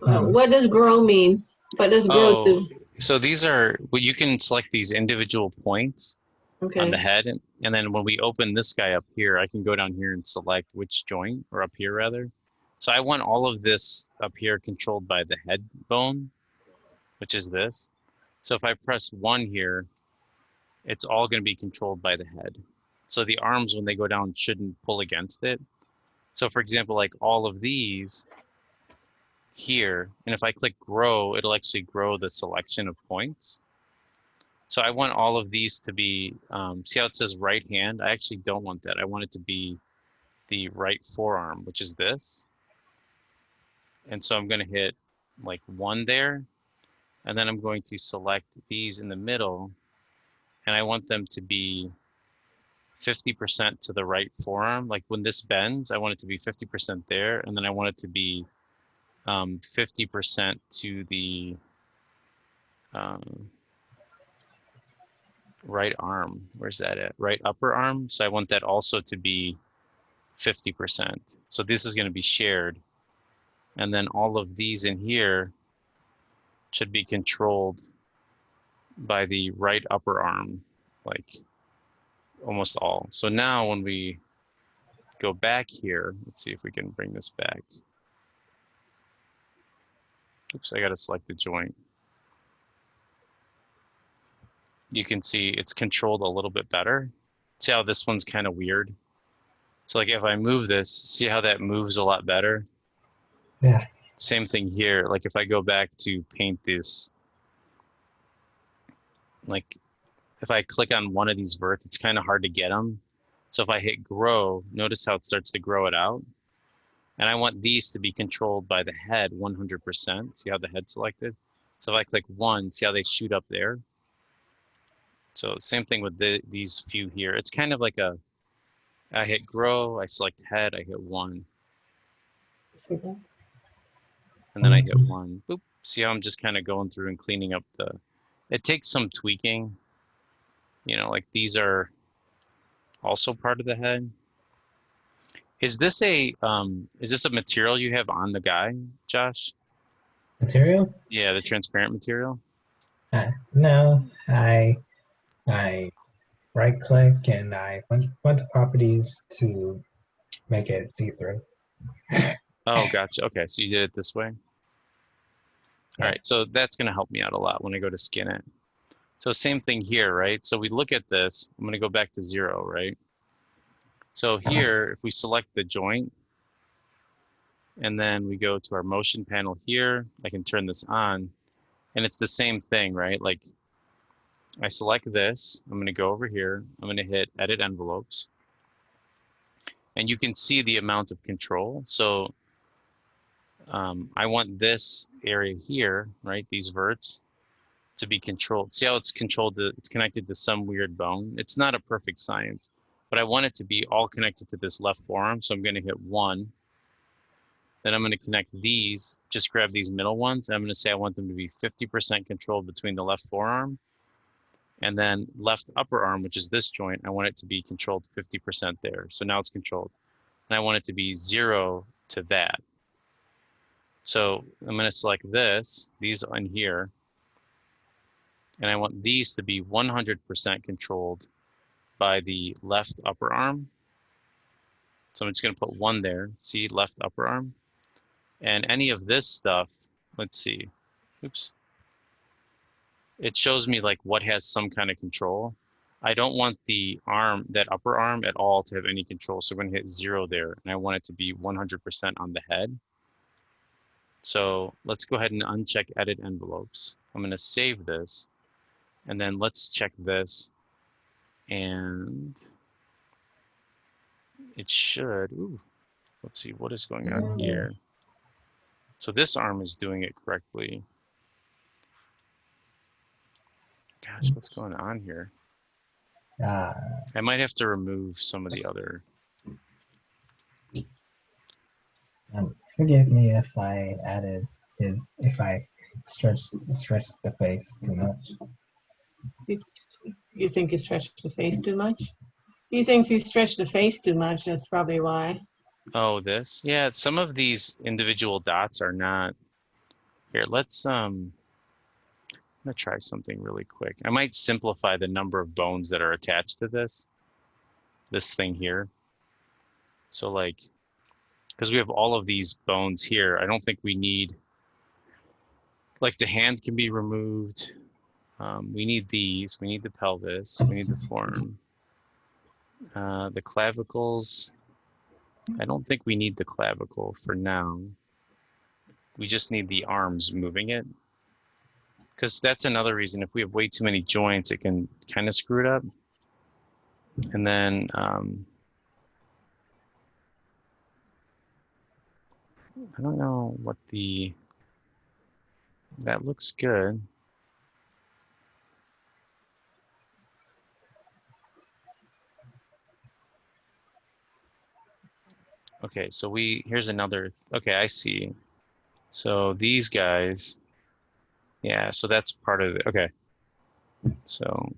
What does grow mean? What does grow do? So these are, well, you can select these individual points on the Okay. head. And then when we open this guy up here, I can go down here and select which joint, or up here rather. So I want all of this up here controlled by the head bone, which is this. So if I press 1 here, it's all going to be controlled by the head. So the arms, when they go down, shouldn't pull against it. So for example, like all of these here, and if I click grow, it'll actually grow the selection of points. So I want all of these to be, see how it says right hand? I actually don't want that. I want it to be the right forearm, which is this. And so I'm going to hit like 1 there. And then I'm going to select these in the middle. And I want them to be 50% to the right forearm. Like when this bends, I want it to be 50% there, and then I want it to be 50% to the right arm. Where's that at? Right upper arm. So I want that also to be 50%. So this is going to be shared. And then all of these in here should be controlled by the right upper arm, like almost all. So now when we go back here, let's see if we can bring this back. Oops, I got to select the joint. You can see it's controlled a little bit better. See how this one's kind of weird? So like if I move this, see how that moves a lot better? Yeah. Same thing here. Like if I go back to paint this, like if I click on one of these verts, it's kind of hard to get them. So if I hit grow, notice how it starts to grow it out. And I want these to be controlled by the head 100%. See how the head's selected? So if I click 1, see how they shoot up there? So same thing with these few here. It's kind of like I hit grow, I select head, I hit 1. And then I hit 1. Boop. See how I'm just kind of going through and cleaning up it takes some tweaking. You know, like these are also part of the head. Is this a material you have on the guy, Josh? Material? Yeah, the transparent material. No, I right click and I went to properties to make it see-through. Oh, gotcha. Okay, so you did it this way. All right, so that's going to help me out a lot when I go to skin it. So same thing here, right? So we look at this. I'm going to go back to 0, right? So here, if we select the joint, and then we go to our motion panel here, I can turn this on, and it's the same thing, right? Like I select this, I'm going to go over here, I'm going to hit edit envelopes, and you can see the amount of control. So I want this area here, right? These verts to be controlled. See how it's controlled? It's connected to some weird bone. It's not a perfect science, but I want it to be all connected to this left forearm. So I'm going to hit 1. Then I'm going to connect these, just grab these middle ones. And I'm going to say I want them to be 50% controlled between the left forearm and then left upper arm, which is this joint. I want it to be controlled 50% there. So now it's controlled. And I want it to be 0 to that. So I'm going to select these in here. And I want these to be 100% controlled by the left upper arm. So I'm just going to put 1 there. See, left upper arm. And any of this stuff, let's see. Oops. It shows me like what has some kind of control. I don't want the arm, that upper arm at all to have any control. So I'm going to hit 0 there. And I want it to be 100% on the head. So let's go ahead and uncheck edit envelopes. I'm going to save this. And then let's check this. And it should, let's see what is going on here. So this arm is doing it correctly. Gosh, what's going on here? I might have to remove some of the other. Forgive me if I if I stretched the face too much. You think you stretched the face too much? He thinks you stretched the face too much. That's probably why. Oh, this? Yeah, some of these individual dots are not. Here, let's, I'm gonna try something really quick. I might simplify the number of bones that are attached to this thing here. So like, because we have all of these bones here, I don't think we need, like the hand can be removed. We need these, we need the pelvis, we need the forearm. The clavicles, I don't think we need the clavicle for now. We just need the arms moving it. Because that's another reason, if we have way too many joints, it can kind of screw it up. And then, I don't know what that looks good. Okay, so here's another, okay, I see. So these guys, yeah, so that's part of it. Okay. So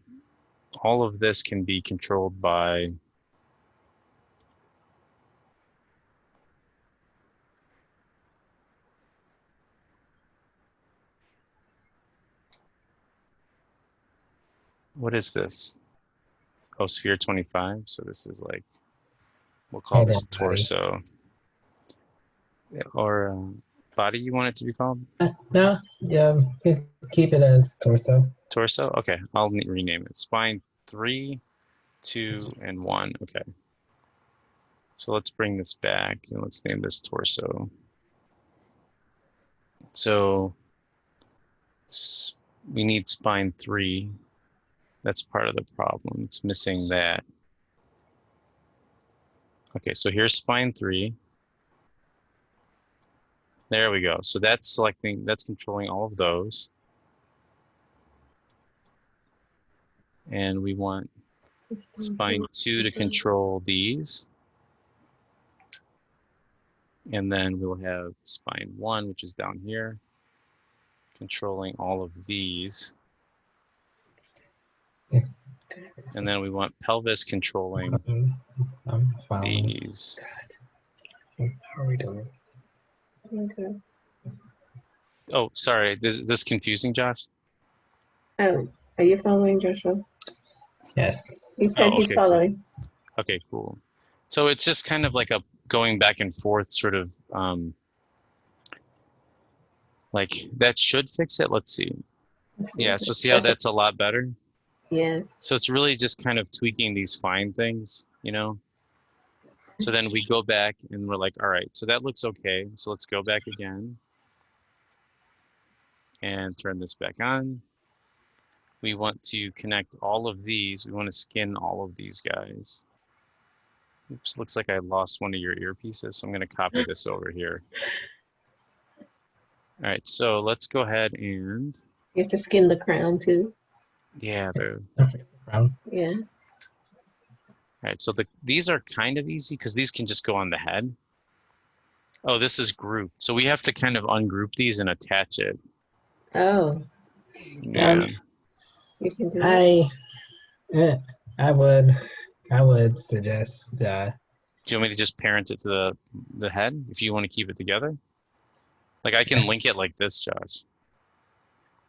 all of this can be controlled by, what is this? Oh, sphere 25. So this is like, we'll call Head this and body. torso. Or body, you want it to be called? No, yeah, keep it as torso. Torso? Okay, I'll rename it. Spine 3, 2, and 1. Okay. So let's bring this back and let's name this torso. So we need spine 3. That's part of the problem. It's missing that. Okay, so here's spine 3. There we go. So that's selecting, that's controlling all of those. And we want spine 2 to control these. And then we'll have spine 1, which is down here, controlling all of these. And then we want pelvis controlling I'm following. these. How are we doing? Okay. Oh, sorry. This confusing, Josh? Oh, are you following, Joshua? Yes. He said Oh, he's okay, cool. following. Okay, cool. So it's just kind of like a going back and forth sort of, like that should fix it. Let's see. Yeah, so see how that's a lot better? Yes. So it's really just kind of tweaking these fine things, you know? So then we go back and we're like, all right, so that looks okay. So let's go back again and turn this back on. We want to connect all of these. We want to skin all of these guys. Oops, looks like I lost one of your earpieces. So I'm going to copy this over here. All right, so let's go ahead and. You have to skin the crown too. Yeah, they're. Yeah. All right, so these are kind of easy because these can just go on the head. Oh, this is grouped. So we have to kind of ungroup these and attach it. Oh. Yeah. You can do it. I would suggest. Do you want me to just parent it to the head if you want to keep it together? Like I can link it like this, Josh.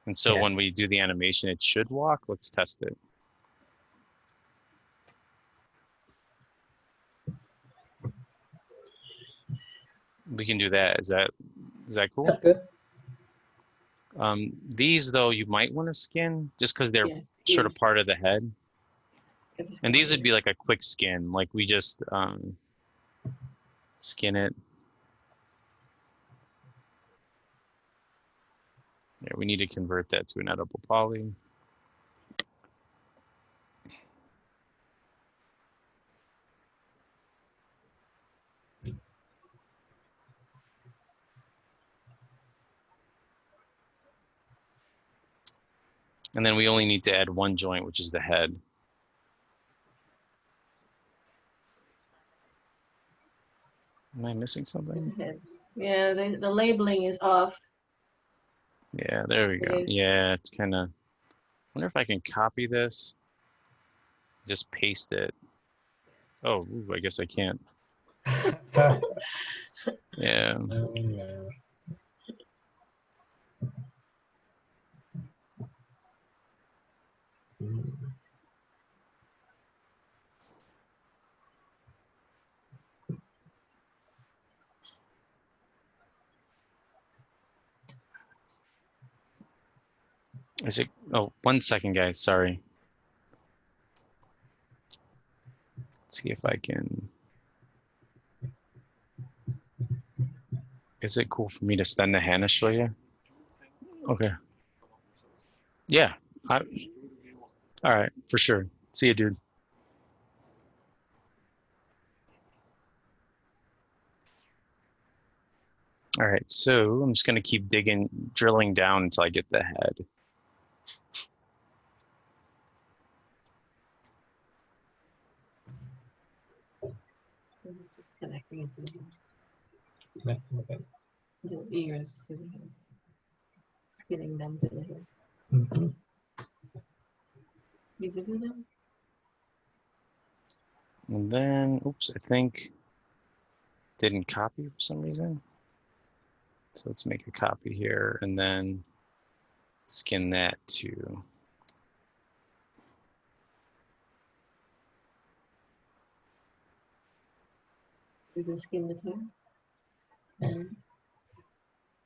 And so when we do the animation, it should walk. Let's test it. We can do that. Is that cool? That's good. These though, you might want to skin just because they're sort of part of the head. And these would be like a quick skin, like we just skin it. Yeah, we need to convert that to an editable poly. And then we only need to add one joint, which is the head. Am I missing something? Yeah, the labeling is off. Yeah, there we go. Yeah, it's kind of, I wonder if I can copy this, just paste it. Oh, ooh, I guess I can't. Yeah. Is it, oh, 1 second, guys, sorry. Let's see if I can. Is it cool for me to stand the hand to show you? Okay. Yeah. All right, for sure. See you, dude. All right, so I'm just gonna keep drilling down until I get the head. It's just connecting. bring it to the hand. Okay. The ears to the hand. Skinning them to the head. Mhm. Did you do that? And then, oops, I think didn't copy for some reason. So let's make a copy here and then skin that too. We can skin the tail. And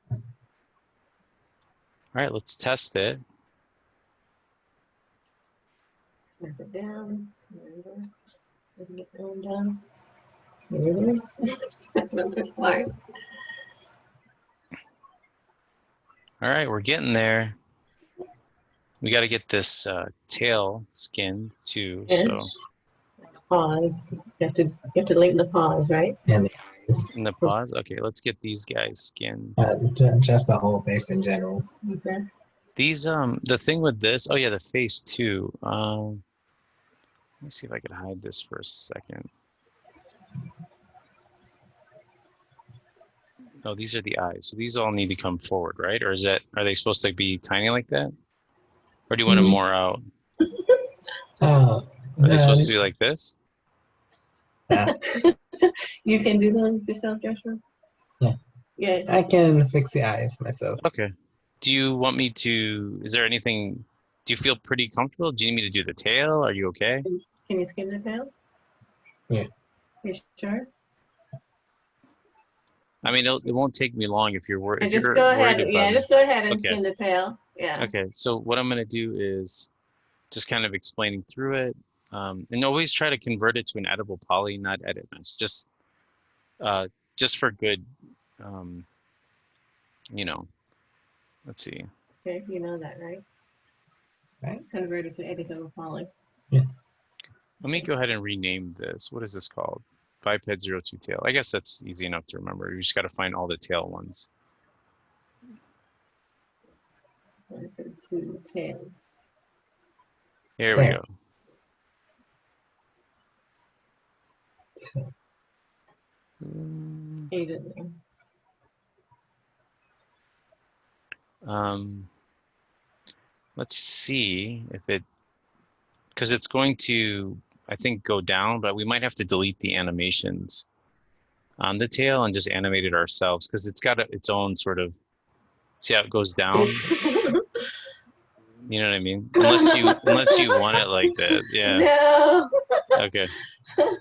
All right, let's test it. snap it down. There it is. We can get that one done. There it is. A little bit hard. All right, we're getting there. We got to get this tail skinned too. So Pause. You have to link the pause, right? And the eyes. in the pause, okay, let's get these guys skinned. Just the whole face in general. Okay. These the thing with this, oh yeah, the face too. Let me see if I could hide this for a second. Oh, these are the eyes. So these all need to come forward, right? Or are they supposed to be tiny like that? Or do you want them more out? Are they supposed to be like this? Yeah, You can do those yourself, Joshua? Yeah. Yes. I can fix the eyes myself. Okay. Do you want me to, is there anything, do you feel pretty comfortable? Do you need me to do the tail? Are you okay? Can you skin the tail? Yeah. You sure? I mean, it won't take me long if you're worried. And If just you're go worried ahead. about Yeah, it. just go ahead and Okay. skin the tail. Yeah. Okay. So what I'm going to do is just kind of explaining through it. And always try to convert it to an edible poly, not edit mesh. Just for good, you know, let's see. Okay, you know that, right? Right. Convert it to editable poly. Let me go ahead and rename this. What is this called? Biped 02 tail. I guess that's easy enough to remember. You just got to find all the tail ones. To tail. Here we go. Let's see if it, because it's going to, I think, go down, but we might have to delete the animations on the tail and just animate it ourselves because it's got its own sort of, see how it goes down? You know what I mean? Unless you want it like that. Yeah. No. Okay.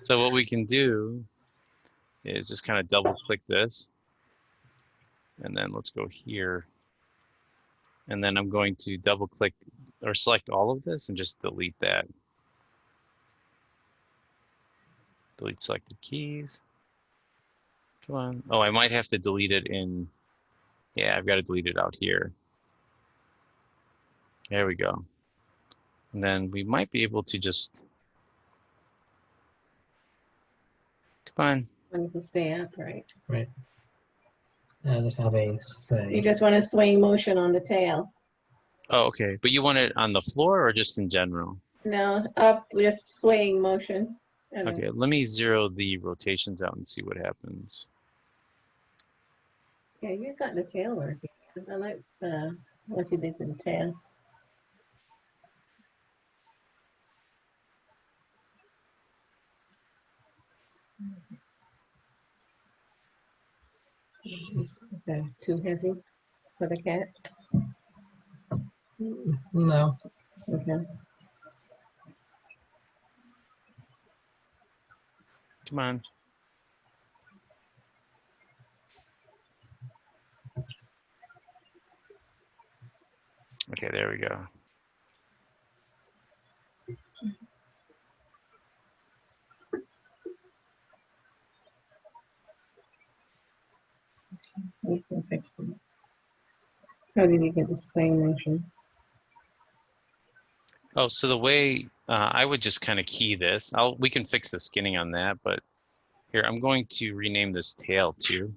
So what we can do is just kind of double click this. And then let's go here. And then I'm going to double click or select all of this and just delete that. Delete selected keys. Come on. Oh, I might have to delete it in, yeah, I've got to delete it out here. There we go. And then we might be able to just, come on. Want it to stay upright. Right. Just have a say. You just want a swing motion on the tail. Oh, okay. But you want it on the floor or just in general? No, up, just swaying motion. Okay, let me zero the rotations out and see what happens. Yeah, you got the tail working. I like what you did to the tail. Is that too heavy for the cat? No. Okay. Come on. Okay, there we go. We can fix it. How did you get the swing motion? Oh, so the way I would just kind of key this. We can fix the skinning on that, but here I'm going to rename this tail too.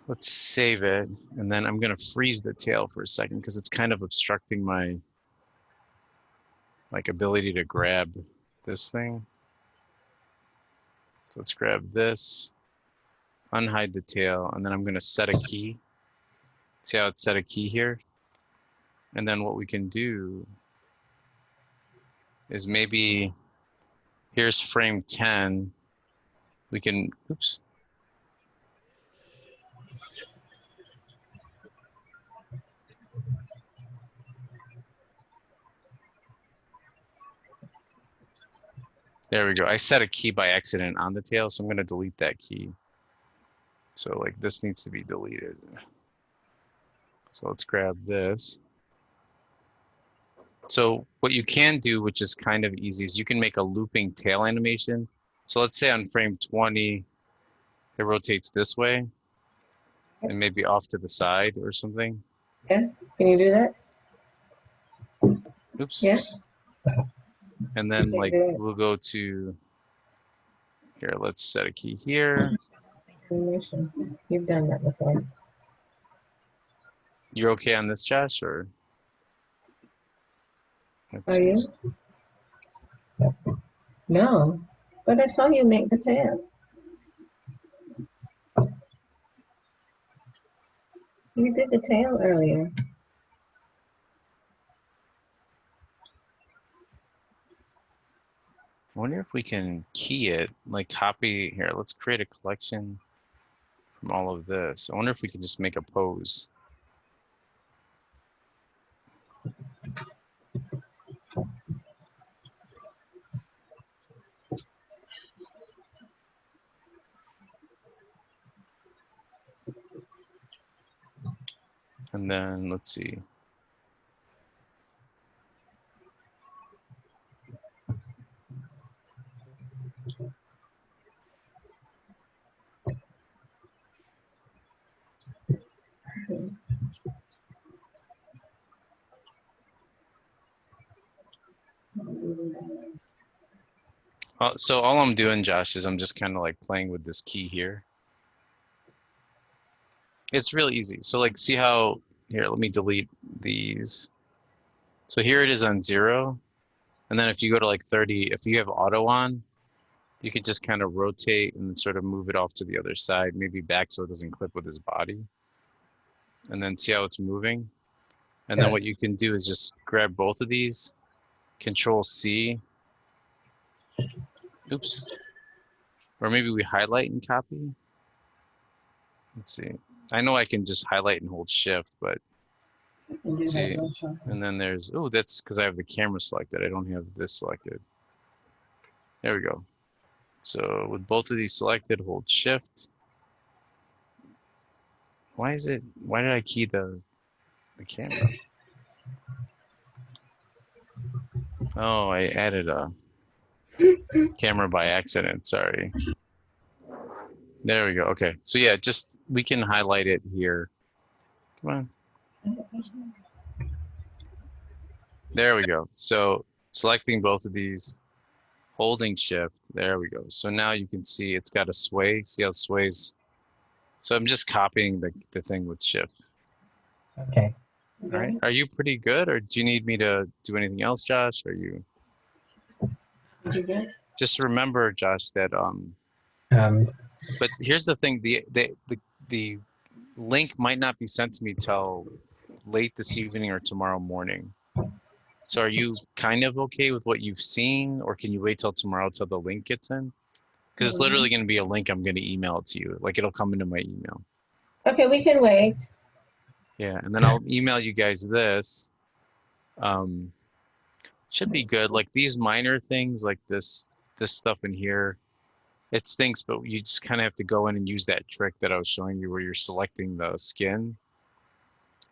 Let's save it, and then I'm going to freeze the tail for a second because it's kind of obstructing my ability to grab this thing. So let's grab this, unhide the tail, and then I'm going to set a key. See how it's set a key here? And then what we can do is maybe here's frame 10. We can, oops. There we go. I set a key by accident on the tail, so I'm going to delete that key. So like this needs to be deleted. So let's grab this. So what you can do, which is kind of easy, is you can make a looping tail animation. So let's say on frame 20, it rotates this way and maybe off to the side or something. Yeah, can you do that? Oops. Yeah. And then like we'll go to here, let's set a key here. Animation. You've done that before. You're okay on this, Josh, or? Are you? No, but I saw you make the tail. You did the tail earlier. I wonder if we can key it, like copy here. Let's create a collection from all of this. I wonder if we can just make a pose. And then let's see. So all I'm doing, Josh, is I'm just kind of like playing with this key here. It's real easy. So like, see how, here, let me delete these. So here it is on 0. And then if you go to like 30, if you have auto on, you could just kind of rotate and sort of move it off to the other side, maybe back so it doesn't clip with his body. And then see how it's moving. And then what you can do is just grab both of these, Control C. Oops. Or maybe we highlight and copy. Let's see. I know I can just highlight and hold Shift, but let's see. And then there's, oh, that's because I have the camera selected. I don't have this selected. There we go. So with both of these selected, hold Shift. Why did I key the camera? Oh, I added a camera by accident, sorry. There we go, okay. So yeah, just, we can highlight it here. Come on. There we go. So selecting both of these, holding Shift, there we go. So now you can see it's got a sway, see how it sways? So I'm just copying the thing with Shift. Okay. All right, are you pretty good, or do you need me to do anything else, Josh? Are you? You good? Just remember, Josh, that but here's the thing: the link might not be sent to me till late this evening or tomorrow morning. So are you kind of okay with what you've seen, or can you wait till tomorrow till the link gets in? Because it's literally going to be a link. I'm going to email it to you. Like it'll come into my email. Okay, we can wait. Yeah, and then I'll email you guys this. Should be good. Like these minor things, like this stuff in here, it stinks, but you just kind of have to go in and use that trick that I was showing you, where you're selecting the skin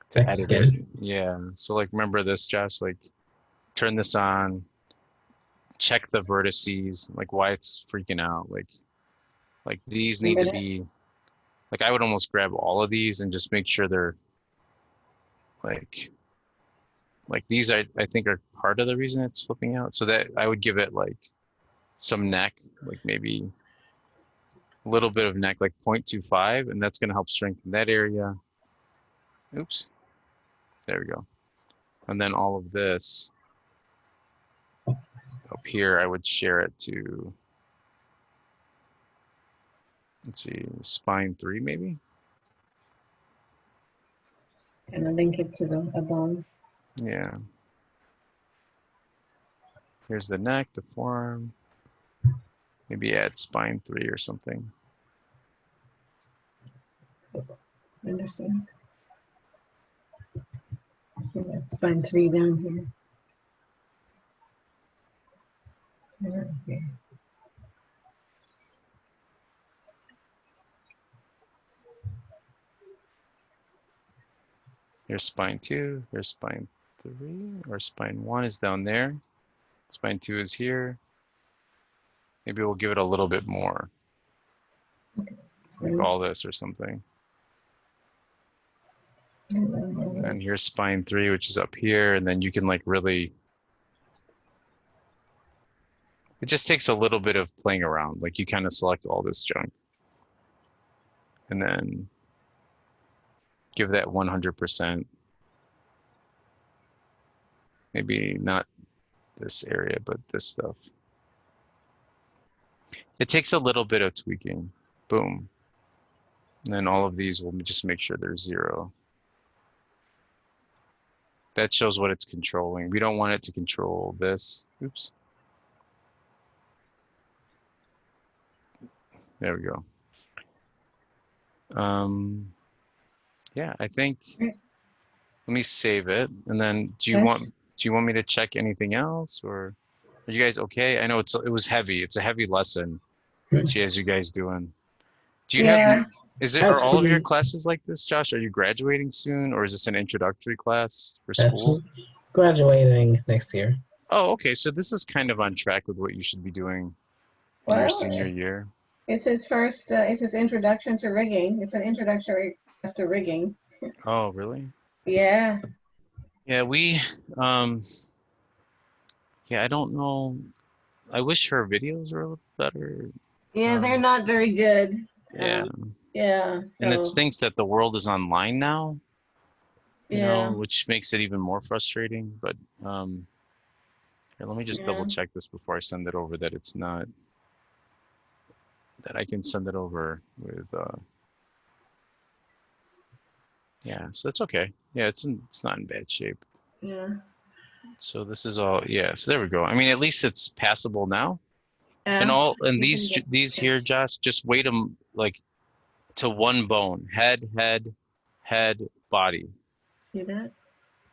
to edit it. Yeah. So like, remember this, Josh? Like, turn this on. Check the vertices, like why it's freaking out. Like these need to be. Like I would almost grab all of these and just make sure they're like these I think are part of the reason it's flipping out. So that I would give it like some neck, like maybe a little bit of neck, like 0.25, and that's going to help strengthen that area. Oops. There we go. And then all of this up here, I would share it to let's see, spine 3 maybe? And then link it to a bone. Yeah. Here's the neck, the forearm. Maybe add spine 3 or something. I understand. Yeah, spine 3 down here. Okay. Here's spine 2, here's spine 3, or spine 1 is down there. Spine 2 is here. Maybe we'll give it a little bit more, like all this or something. And here's spine 3, which is up here, and then you can like really, it just takes a little bit of playing around. Like you kind of select all this junk and then give that 100%. Maybe not this area, but this stuff. It takes a little bit of tweaking. Boom. And then all of these will just make sure they're 0. That shows what it's controlling. We don't want it to control this. Oops. There we go. Yeah, I think, let me save it. And then do you want me to check anything else, or are you guys okay? I know it was heavy. It's a heavy lesson she has you guys doing. Do you have, are all of your classes like this, Josh? Are you graduating soon, or is this an introductory class for school? Graduating next year. Oh, okay. So this is kind of on track with what you should be doing in your senior year. It's his first, it's his introduction to rigging. It's an introductory class to rigging. Oh, really? Yeah. Yeah, we, yeah, I don't know. I wish her videos were a little better. Yeah, they're not very good. Yeah. Yeah. And it So, stinks that the world is online now, you yeah. know, which makes it even more frustrating. But here, let me just double check this before I send it over, that it's not, that I can send it over with, yeah, so it's okay. Yeah, it's not in bad shape. Yeah. So this is all, yeah, so there we go. I mean, at least it's passable now. Yeah. And these here, Josh, just weight them like to one bone, head, body. See that?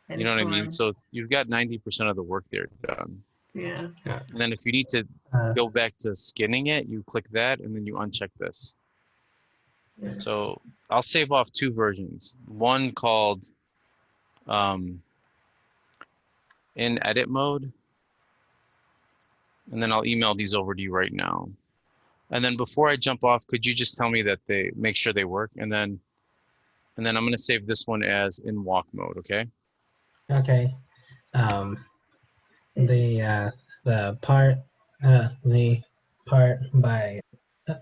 You know what I mean? So you've got 90% of the work there done. Yeah. And then if you need to go back to skinning it, you click that and then you uncheck this. Yeah. So I'll save off 2 versions. One called in edit mode. And then I'll email these over to you right now. And then before I jump off, could you just tell me that they make sure they work? And then I'm going to save this one as in walk mode, okay? Okay. The part by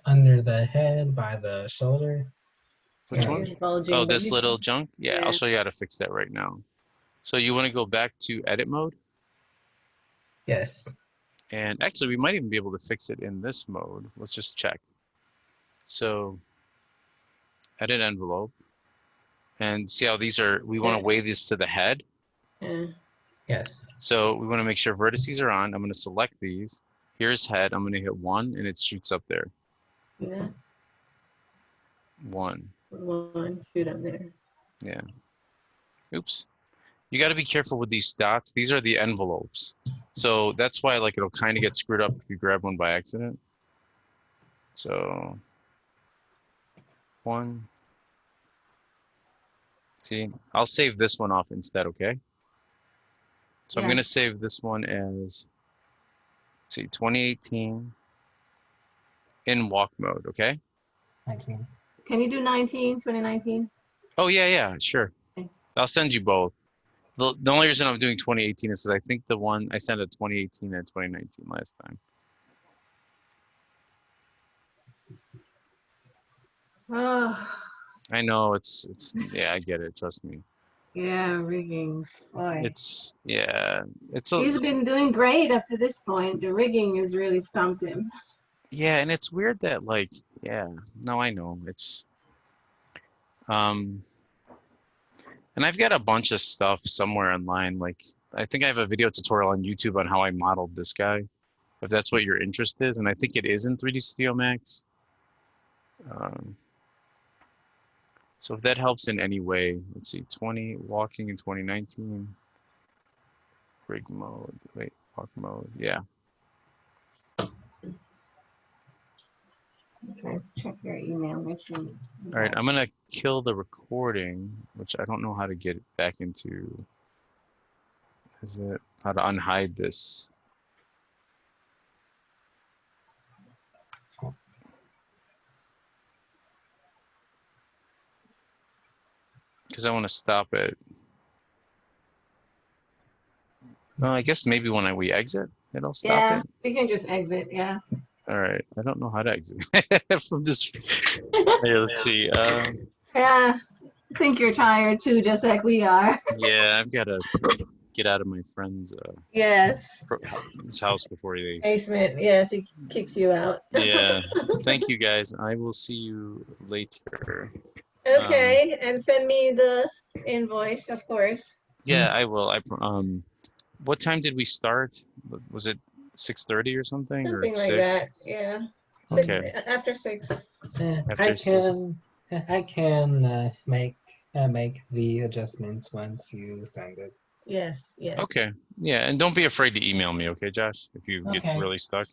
under the head, by the shoulder. Which one? Bulging, oh, but this little junk? Yeah, I'll show you how to fix that right now. So you want to go back to edit mode? Yes. And actually, we might even be able to fix it in this mode. Let's just check. So edit envelope. And see how these are, we want to weigh this to the head. Yes. So we want to make sure vertices are on. I'm going to select these. Here's head. I'm going to hit 1 and it shoots up there. Yeah. 1. 1, shoot up there. Yeah. Oops. You got to be careful with these dots. These are the envelopes. So that's why like it'll kind of get screwed up if you grab one by accident. So 1. See, I'll save this one off instead, okay? So I'm going to save this one as, let's see, 2018 in walk mode, okay? 19. Can you do 2019? Oh, yeah, sure. Okay. I'll send you both. The only reason I'm doing 2018 is because I think the one I sent a 2018 and 2019 last time. Oh. I know it's yeah, I get it. Trust me. Yeah, rigging. Boy. It's He's been doing great up to this point. The rigging has really stumped him. Yeah, and it's weird that like, yeah, no, I know. It's and I've got a bunch of stuff somewhere online. Like I think I have a video tutorial on YouTube on how I modeled this guy, if that's what your interest is, and I think it is in 3D Studio Max. So if that helps in any way, let's see, 20 walking in 2019, rig mode, wait, walk mode, yeah. Okay, check your email, make sure. All right, I'm gonna kill the recording, which I don't know how to get it back into. Is it how to unhide this? Because I want to stop it. Well, I guess maybe when we exit, it'll stop Yeah, it. we can just exit, yeah. All right, I don't know how to exit from this. Here, let's see. Yeah, I think you're tired too, just like we are. Yeah, I've got to get out of my friend's Yes, his house before they. basement, yes, he kicks you out. Yeah, thank you guys. I will see you later. Okay, and send me the invoice, of course. Yeah, I will. What time did we start? Was it 6:30 or something, or Something like 6? that, yeah. Okay. After 6. After 6. I can make the adjustments once you send it. Yes, yes. Okay. Yeah, and don't be afraid to email me, okay, Josh, if you get Okay. really stuck.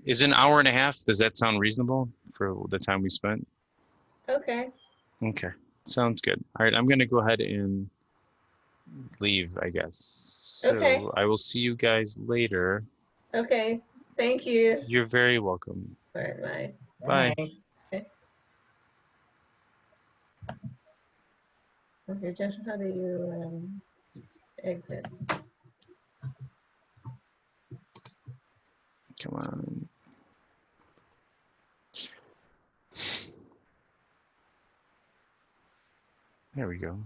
Is an hour and a half, does that sound reasonable for the time we spent? Okay, Okay, sounds good. All right, I'm going to go ahead and leave, I guess. So Okay. I will see you guys later. okay. Thank you. You're very welcome. Bye. Bye. Okay, Josh, how do you exit? Come on. There we go.